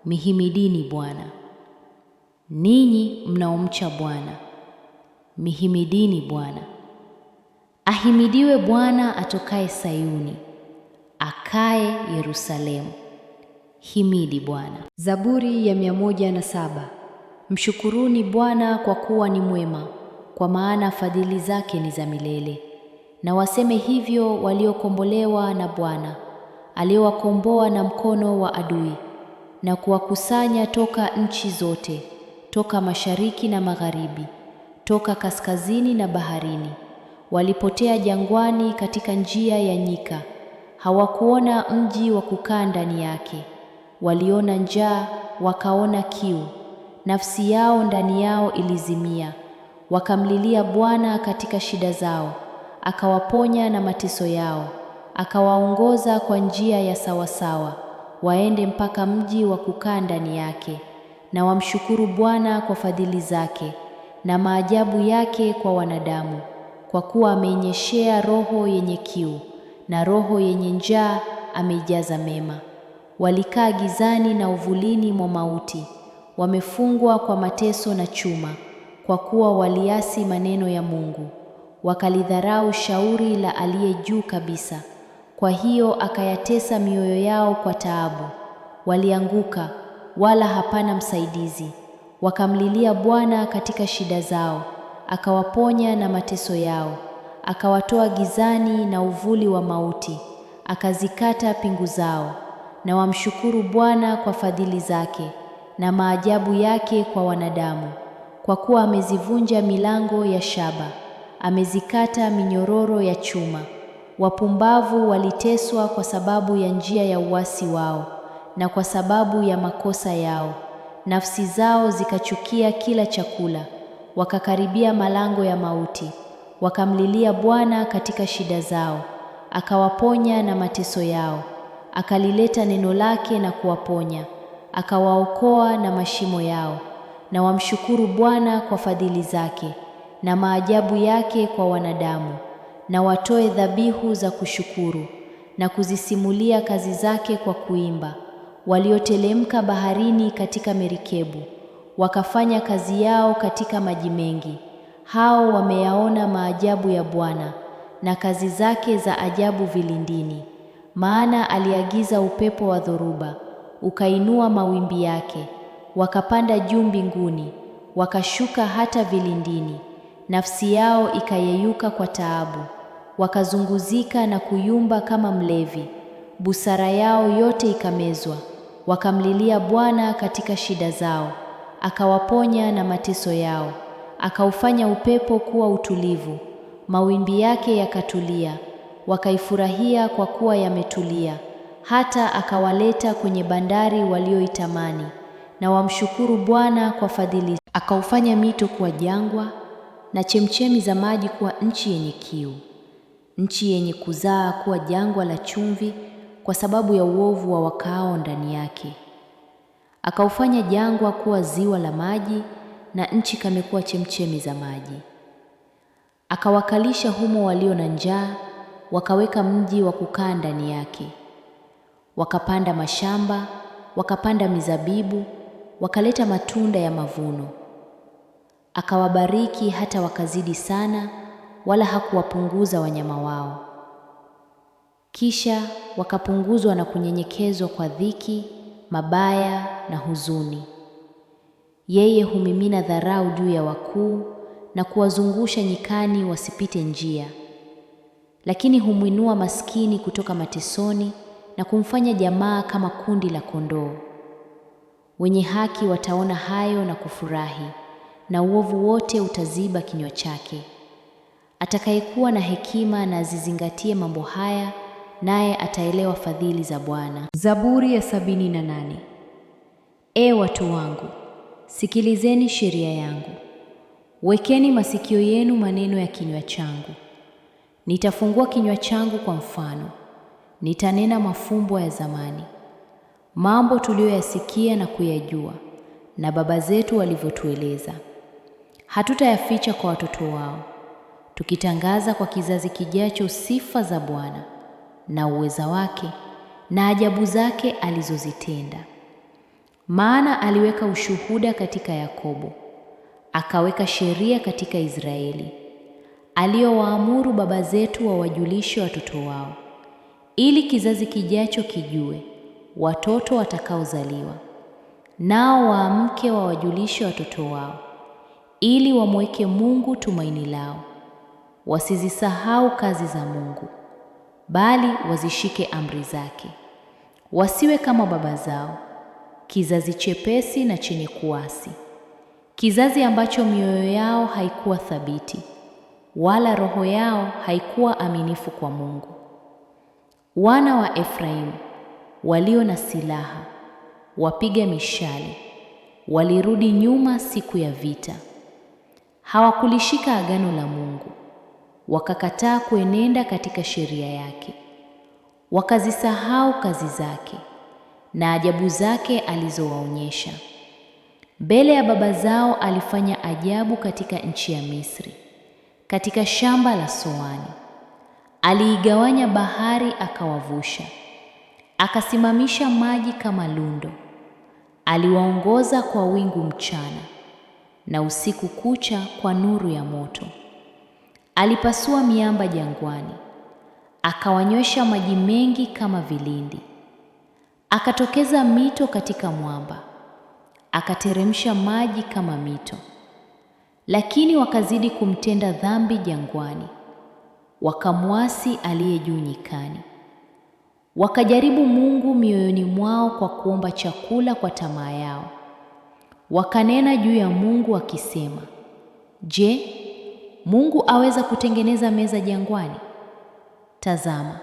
mihimidini Bwana. Ninyi mnaomcha Bwana, mihimidini Bwana. Ahimidiwe Bwana atokaye Sayuni, akae Yerusalemu. Himidi Bwana. Zaburi ya 107. Mshukuruni Bwana kwa kuwa ni mwema, kwa maana fadhili zake ni za milele. Na waseme hivyo waliokombolewa na Bwana, aliowakomboa na mkono wa adui, na kuwakusanya toka nchi zote, toka mashariki na magharibi, toka kaskazini na baharini. Walipotea jangwani katika njia ya nyika, hawakuona mji wa kukaa ndani yake. Waliona njaa, wakaona kiu, nafsi yao ndani yao ilizimia. Wakamlilia Bwana katika shida zao, akawaponya na mateso yao, akawaongoza kwa njia ya sawasawa, waende mpaka mji wa kukaa ndani yake. Na wamshukuru Bwana kwa fadhili zake na maajabu yake kwa wanadamu, kwa kuwa ameinyeshea roho yenye kiu, na roho yenye njaa ameijaza mema. Walikaa gizani na uvulini mwa mauti, wamefungwa kwa mateso na chuma, kwa kuwa waliasi maneno ya Mungu, wakalidharau shauri la aliye juu kabisa. Kwa hiyo akayatesa mioyo yao kwa taabu. Walianguka, wala hapana msaidizi. Wakamlilia Bwana katika shida zao, akawaponya na mateso yao. Akawatoa gizani na uvuli wa mauti, akazikata pingu zao. Na wamshukuru Bwana kwa fadhili zake na maajabu yake kwa wanadamu, kwa kuwa amezivunja milango ya shaba, amezikata minyororo ya chuma. Wapumbavu waliteswa kwa sababu ya njia ya uasi wao, na kwa sababu ya makosa yao. Nafsi zao zikachukia kila chakula, wakakaribia malango ya mauti. Wakamlilia Bwana katika shida zao, akawaponya na mateso yao. Akalileta neno lake na kuwaponya, akawaokoa na mashimo yao. Na wamshukuru Bwana kwa fadhili zake na maajabu yake kwa wanadamu, na watoe dhabihu za kushukuru na kuzisimulia kazi zake kwa kuimba. Waliotelemka baharini katika merikebu, wakafanya kazi yao katika maji mengi. Hao wameyaona maajabu ya Bwana na kazi zake za ajabu vilindini. Maana aliagiza upepo wa dhoruba, ukainua mawimbi yake. Wakapanda juu mbinguni, wakashuka hata vilindini. Nafsi yao ikayeyuka kwa taabu, wakazunguzika na kuyumba kama mlevi. Busara yao yote ikamezwa. Wakamlilia Bwana katika shida zao, akawaponya na mateso yao. Akaufanya upepo kuwa utulivu, mawimbi yake yakatulia. Wakaifurahia kwa kuwa yametulia. Hata akawaleta kwenye bandari walioitamani. Na wamshukuru Bwana kwa fadhili. Akaufanya mito kuwa jangwa na chemchemi za maji kuwa nchi yenye kiu, nchi yenye kuzaa kuwa jangwa la chumvi, kwa sababu ya uovu wa wakaao ndani yake. Akaufanya jangwa kuwa ziwa la maji, na nchi kamekuwa chemchemi za maji. Akawakalisha humo walio na njaa, wakaweka mji wa kukaa ndani yake. Wakapanda mashamba, wakapanda mizabibu, wakaleta matunda ya mavuno. Akawabariki hata wakazidi sana, wala hakuwapunguza wanyama wao. Kisha wakapunguzwa na kunyenyekezwa kwa dhiki, mabaya na huzuni. Yeye humimina dharau juu ya wakuu na kuwazungusha nyikani wasipite njia. Lakini humwinua maskini kutoka matesoni na kumfanya jamaa kama kundi la kondoo. Wenye haki wataona hayo na kufurahi, na uovu wote utaziba kinywa chake. Atakayekuwa na hekima na azizingatie mambo haya, naye ataelewa fadhili za Bwana. Zaburi ya 78. Watu wangu, sikilizeni sheria yangu. Wekeni masikio yenu maneno ya kinywa changu. Nitafungua kinywa changu kwa mfano, nitanena mafumbo ya zamani, mambo tuliyoyasikia na kuyajua, na baba zetu walivyotueleza. Hatutayaficha kwa watoto wao, tukitangaza kwa kizazi kijacho sifa za Bwana na uweza wake na ajabu zake alizozitenda. Maana aliweka ushuhuda katika Yakobo, akaweka sheria katika Israeli, aliyowaamuru baba zetu wawajulishe watoto wao, ili kizazi kijacho kijue, watoto watakaozaliwa, nao waamke wawajulishe watoto wao, ili wamweke Mungu tumaini lao, wasizisahau kazi za Mungu, bali wazishike amri zake. Wasiwe kama baba zao, kizazi chepesi na chenye kuasi, kizazi ambacho mioyo yao haikuwa thabiti, wala roho yao haikuwa aminifu kwa Mungu. Wana wa Efraimu walio na silaha, wapiga mishale, walirudi nyuma siku ya vita. Hawakulishika agano la Mungu, wakakataa kuenenda katika sheria yake. Wakazisahau kazi zake na ajabu zake alizowaonyesha. Mbele ya baba zao alifanya ajabu katika nchi ya Misri, katika shamba la Soani. Aliigawanya bahari akawavusha, akasimamisha maji kama lundo. Aliwaongoza kwa wingu mchana, na usiku kucha kwa nuru ya moto. Alipasua miamba jangwani, akawanywesha maji mengi kama vilindi. Akatokeza mito katika mwamba, akateremsha maji kama mito. Lakini wakazidi kumtenda dhambi jangwani, wakamwasi aliye juu nyikani. Wakajaribu Mungu mioyoni mwao kwa kuomba chakula kwa tamaa yao. Wakanena juu ya Mungu wakisema, je, Mungu aweza kutengeneza meza jangwani? Tazama,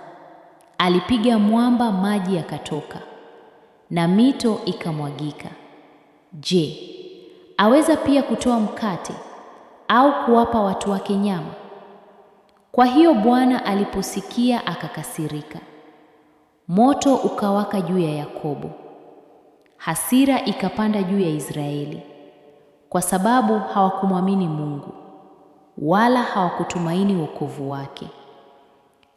alipiga mwamba, maji yakatoka, na mito ikamwagika. Je, aweza pia kutoa mkate au kuwapa watu wake nyama? Kwa hiyo Bwana aliposikia akakasirika, moto ukawaka juu ya Yakobo. hasira ikapanda juu ya Israeli, kwa sababu hawakumwamini Mungu wala hawakutumaini wokovu wake.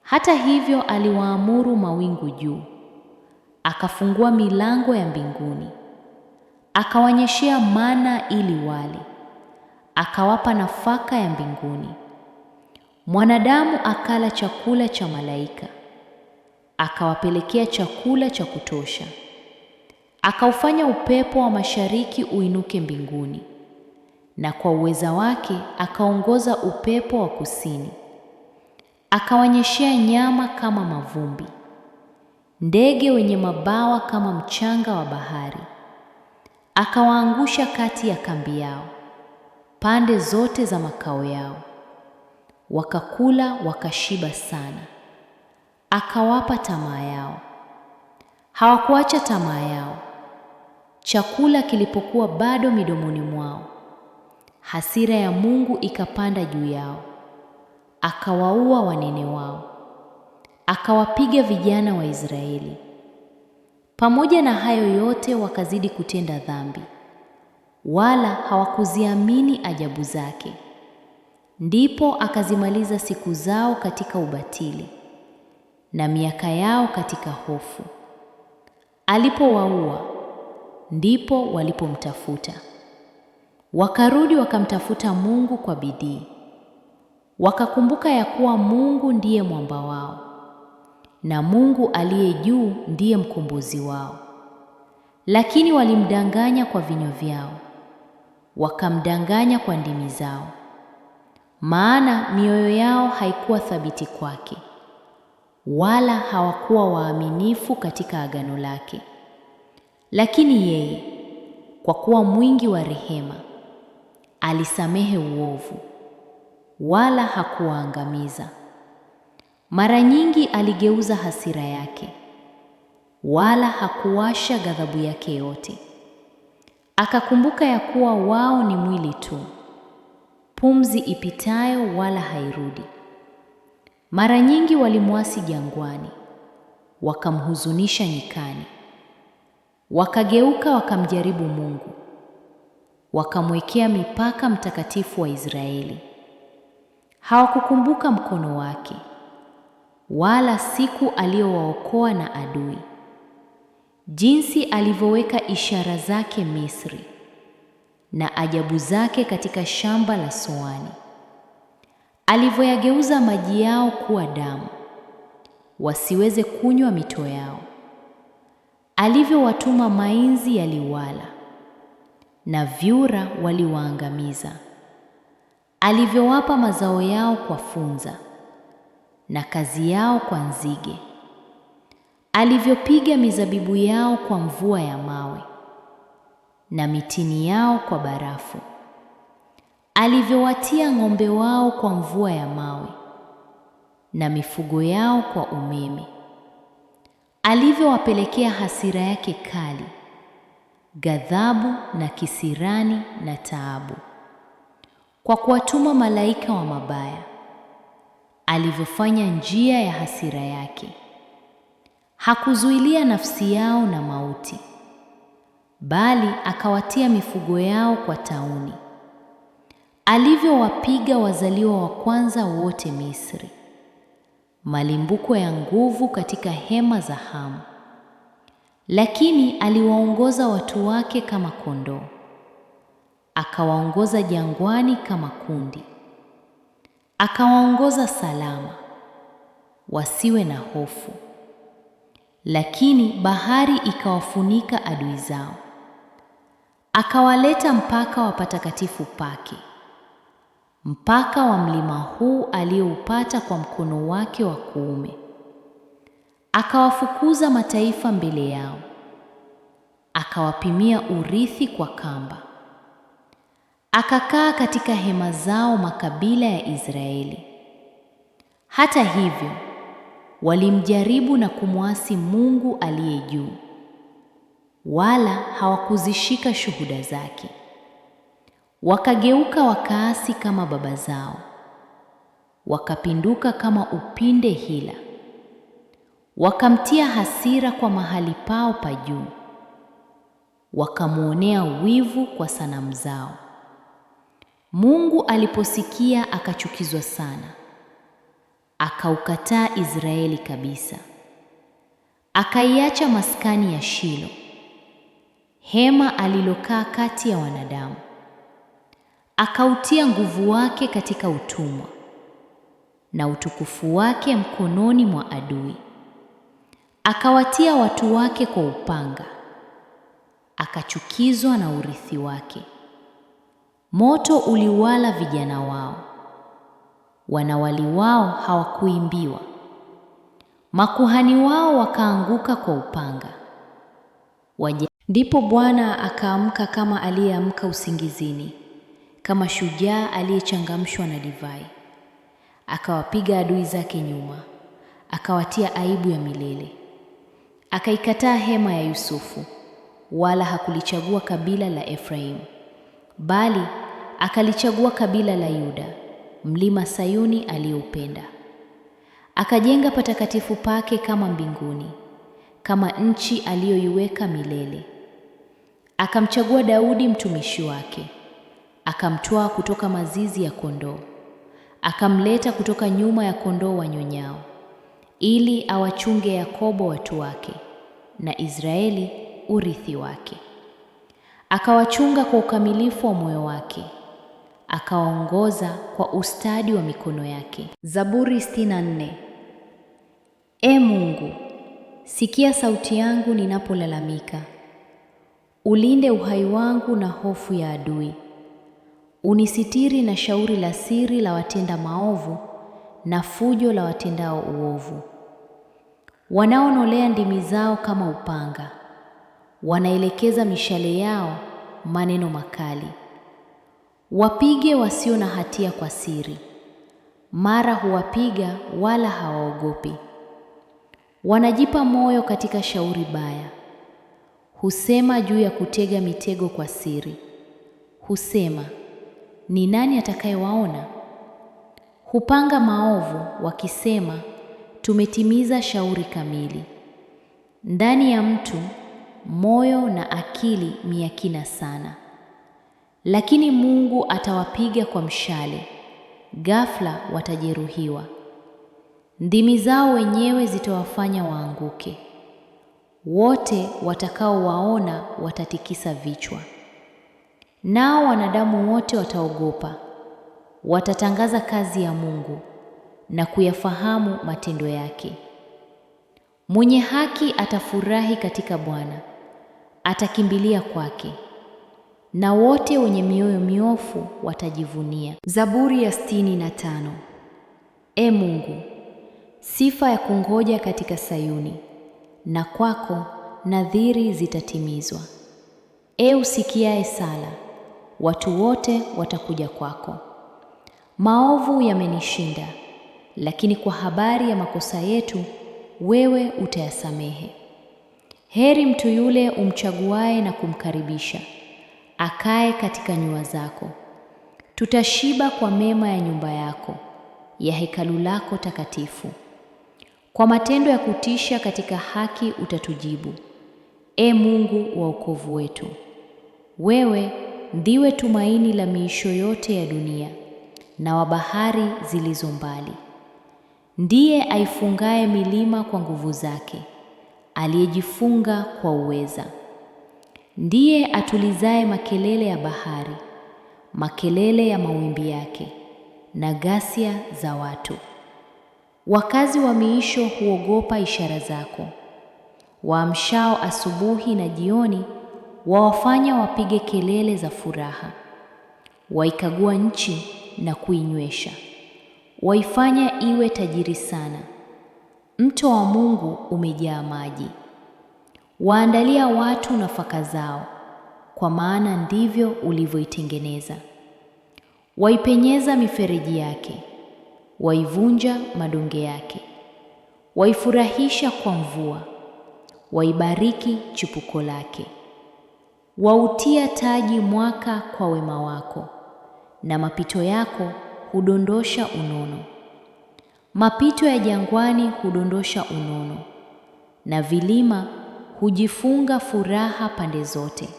Hata hivyo aliwaamuru mawingu juu, akafungua milango ya mbinguni, akawanyeshea mana ili wale, akawapa nafaka ya mbinguni. Mwanadamu akala chakula cha malaika, akawapelekea chakula cha kutosha. Akaufanya upepo wa mashariki uinuke mbinguni, na kwa uweza wake akaongoza upepo wa kusini. Akawanyeshea nyama kama mavumbi, ndege wenye mabawa kama mchanga wa bahari. Akawaangusha kati ya kambi yao, pande zote za makao yao. Wakakula wakashiba sana, akawapa tamaa yao. Hawakuacha tamaa yao. Chakula kilipokuwa bado midomoni mwao, hasira ya Mungu ikapanda juu yao, akawaua wanene wao, akawapiga vijana wa Israeli. Pamoja na hayo yote wakazidi kutenda dhambi, wala hawakuziamini ajabu zake. Ndipo akazimaliza siku zao katika ubatili na miaka yao katika hofu. Alipowaua, ndipo walipomtafuta. Wakarudi wakamtafuta Mungu kwa bidii. Wakakumbuka ya kuwa Mungu ndiye mwamba wao, na Mungu aliye juu ndiye mkombozi wao. Lakini walimdanganya kwa vinywa vyao, wakamdanganya kwa ndimi zao, maana mioyo yao haikuwa thabiti kwake, wala hawakuwa waaminifu katika agano lake. Lakini yeye, kwa kuwa mwingi wa rehema, alisamehe uovu, wala hakuwaangamiza. Mara nyingi aligeuza hasira yake, wala hakuwasha ghadhabu yake yote. Akakumbuka ya kuwa wao ni mwili tu, pumzi ipitayo wala hairudi. Mara nyingi walimwasi jangwani, wakamhuzunisha nyikani. Wakageuka wakamjaribu Mungu, wakamwekea mipaka Mtakatifu wa Israeli. Hawakukumbuka mkono wake, wala siku aliyowaokoa na adui, jinsi alivyoweka ishara zake Misri na ajabu zake katika shamba la Soani, alivyoyageuza maji yao kuwa damu, wasiweze kunywa mito yao, alivyowatuma mainzi yaliwala, na vyura waliwaangamiza, alivyowapa mazao yao kwa funza, na kazi yao kwa nzige, alivyopiga mizabibu yao kwa mvua ya mawe, na mitini yao kwa barafu, alivyowatia ng'ombe wao kwa mvua ya mawe, na mifugo yao kwa umeme, alivyowapelekea hasira yake kali, ghadhabu na kisirani na taabu, kwa kuwatuma malaika wa mabaya, alivyofanya njia ya hasira yake. Hakuzuilia nafsi yao na mauti, bali akawatia mifugo yao kwa tauni, alivyowapiga wazaliwa wa kwanza wote Misri, malimbuko ya nguvu katika hema za Hamu. Lakini aliwaongoza watu wake kama kondoo, akawaongoza jangwani kama kundi, akawaongoza salama, wasiwe na hofu. Lakini bahari ikawafunika adui zao, akawaleta mpaka wa patakatifu pake, mpaka wa mlima huu alioupata kwa mkono wake wa kuume. Akawafukuza mataifa mbele yao, akawapimia urithi kwa kamba. Akakaa katika hema zao makabila ya Israeli. Hata hivyo walimjaribu na kumwasi Mungu aliye juu, wala hawakuzishika shuhuda zake. Wakageuka wakaasi kama baba zao, wakapinduka kama upinde hila, wakamtia hasira kwa mahali pao pa juu. wakamwonea wivu kwa sanamu zao. Mungu aliposikia akachukizwa sana, akaukataa Israeli kabisa. Akaiacha maskani ya Shilo, hema alilokaa kati ya wanadamu. Akautia nguvu wake katika utumwa na utukufu wake mkononi mwa adui. Akawatia watu wake kwa upanga, akachukizwa na urithi wake. Moto uliwala vijana wao, wanawali wao hawakuimbiwa. Makuhani wao wakaanguka kwa upanga. Ndipo Bwana akaamka kama aliyeamka usingizini, kama shujaa aliyechangamshwa na divai. Akawapiga adui zake nyuma, akawatia aibu ya milele. Akaikataa hema ya Yusufu, wala hakulichagua kabila la Efraimu, bali akalichagua kabila la Yuda, mlima Sayuni aliyoupenda. Akajenga patakatifu pake kama mbinguni, kama nchi aliyoiweka milele. Akamchagua Daudi mtumishi wake, akamtwaa kutoka mazizi ya kondoo, akamleta kutoka nyuma ya kondoo wanyonyao, ili awachunge Yakobo watu wake, na Israeli urithi wake. Akawachunga kwa ukamilifu wa moyo wake, akawaongoza kwa ustadi wa mikono yake. Zaburi 64. Ee Mungu, sikia sauti yangu ninapolalamika. Ulinde uhai wangu na hofu ya adui. Unisitiri na shauri la siri la watenda maovu na fujo la watendao uovu. Wanaonolea ndimi zao kama upanga, wanaelekeza mishale yao maneno makali. Wapige wasio na hatia kwa siri, mara huwapiga wala hawaogopi. Wanajipa moyo katika shauri baya, husema juu ya kutega mitego kwa siri. Husema, ni nani atakayewaona? Hupanga maovu wakisema, tumetimiza shauri kamili. Ndani ya mtu moyo na akili ni ya kina sana. Lakini Mungu atawapiga kwa mshale, ghafla watajeruhiwa. Ndimi zao wenyewe zitawafanya waanguke. Wote watakaowaona watatikisa vichwa. Nao wanadamu wote wataogopa, watatangaza kazi ya Mungu na kuyafahamu matendo yake. Mwenye haki atafurahi katika Bwana, atakimbilia kwake, na wote wenye mioyo miofu watajivunia. Zaburi ya 65. Ee Mungu, sifa ya kungoja katika Sayuni, na kwako nadhiri zitatimizwa. Ee usikiaye sala, watu wote watakuja kwako. Maovu yamenishinda, lakini kwa habari ya makosa yetu wewe utayasamehe. Heri mtu yule umchaguaye na kumkaribisha, akae katika nyua zako. Tutashiba kwa mema ya nyumba yako, ya hekalu lako takatifu. Kwa matendo ya kutisha katika haki utatujibu, Ee Mungu wa wokovu wetu. Wewe ndiwe tumaini la miisho yote ya dunia na wa bahari zilizo mbali. Ndiye aifungaye milima kwa nguvu zake, aliyejifunga kwa uweza. Ndiye atulizaye makelele ya bahari, makelele ya mawimbi yake, na ghasia za watu. Wakazi wa miisho huogopa ishara zako. Waamshao asubuhi na jioni wawafanya wapige kelele za furaha. Waikagua nchi na kuinywesha, waifanya iwe tajiri sana. Mto wa Mungu umejaa maji. Waandalia watu nafaka zao, kwa maana ndivyo ulivyoitengeneza. Waipenyeza mifereji yake, waivunja madonge yake. Waifurahisha kwa mvua, waibariki chipuko lake. Wautia taji mwaka kwa wema wako, na mapito yako hudondosha unono. Mapito ya jangwani hudondosha unono, na vilima hujifunga furaha pande zote.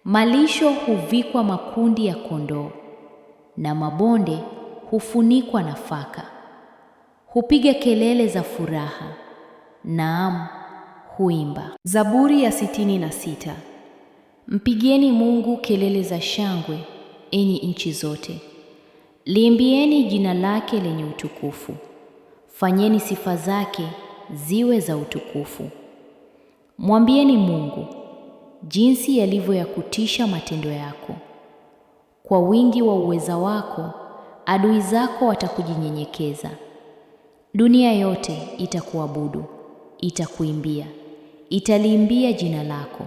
Malisho huvikwa makundi ya kondoo, na mabonde hufunikwa nafaka. Hupiga kelele za furaha, naam, huimba. Zaburi ya 66. Mpigieni Mungu kelele za shangwe, enyi nchi zote. Liimbieni jina lake lenye utukufu. Fanyeni sifa zake ziwe za utukufu. Mwambieni Mungu, jinsi yalivyo ya kutisha matendo yako. Kwa wingi wa uweza wako, adui zako watakujinyenyekeza. Dunia yote itakuabudu, itakuimbia, italiimbia jina lako.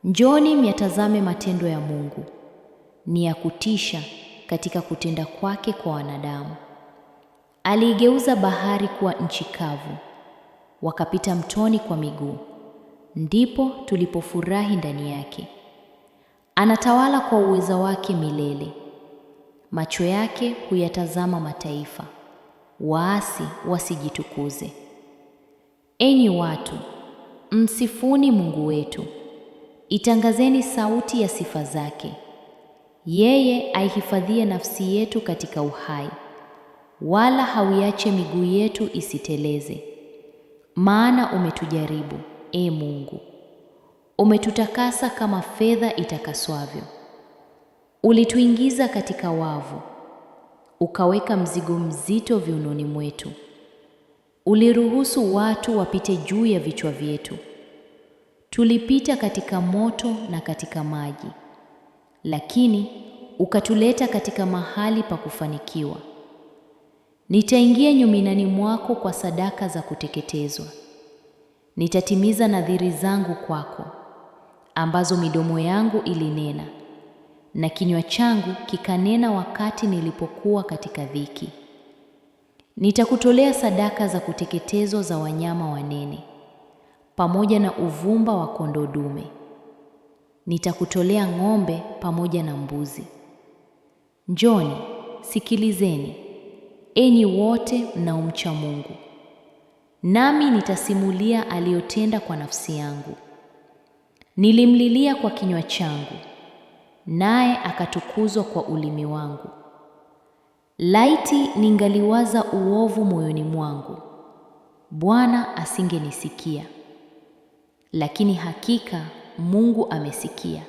Njoni myatazame matendo ya Mungu, ni ya kutisha katika kutenda kwake kwa wanadamu. Aliigeuza bahari kuwa nchi kavu, wakapita mtoni kwa miguu, ndipo tulipofurahi ndani yake. Anatawala kwa uweza wake milele. Macho yake huyatazama mataifa, waasi wasijitukuze. Enyi watu, msifuni Mungu wetu, itangazeni sauti ya sifa zake. Yeye aihifadhie nafsi yetu katika uhai, wala hauiache miguu yetu isiteleze. Maana umetujaribu, e Mungu, umetutakasa kama fedha itakaswavyo. Ulituingiza katika wavu, ukaweka mzigo mzito viunoni mwetu. Uliruhusu watu wapite juu ya vichwa vyetu. Tulipita katika moto na katika maji, lakini ukatuleta katika mahali pa kufanikiwa. Nitaingia nyuminani mwako kwa sadaka za kuteketezwa. Nitatimiza nadhiri zangu kwako, ambazo midomo yangu ilinena, na kinywa changu kikanena wakati nilipokuwa katika dhiki. Nitakutolea sadaka za kuteketezwa za wanyama wanene, pamoja na uvumba wa kondoo dume. Nitakutolea ng'ombe pamoja na mbuzi. Njoni, sikilizeni, enyi wote mnaomcha Mungu. Nami nitasimulia aliyotenda kwa nafsi yangu. Nilimlilia kwa kinywa changu, naye akatukuzwa kwa ulimi wangu. Laiti ningaliwaza uovu moyoni mwangu, Bwana asingenisikia. Lakini hakika Mungu amesikia,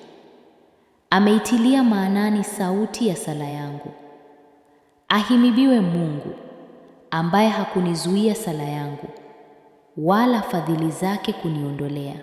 ameitilia maanani sauti ya sala yangu. Ahimidiwe Mungu, ambaye hakunizuia sala yangu, wala fadhili zake kuniondolea.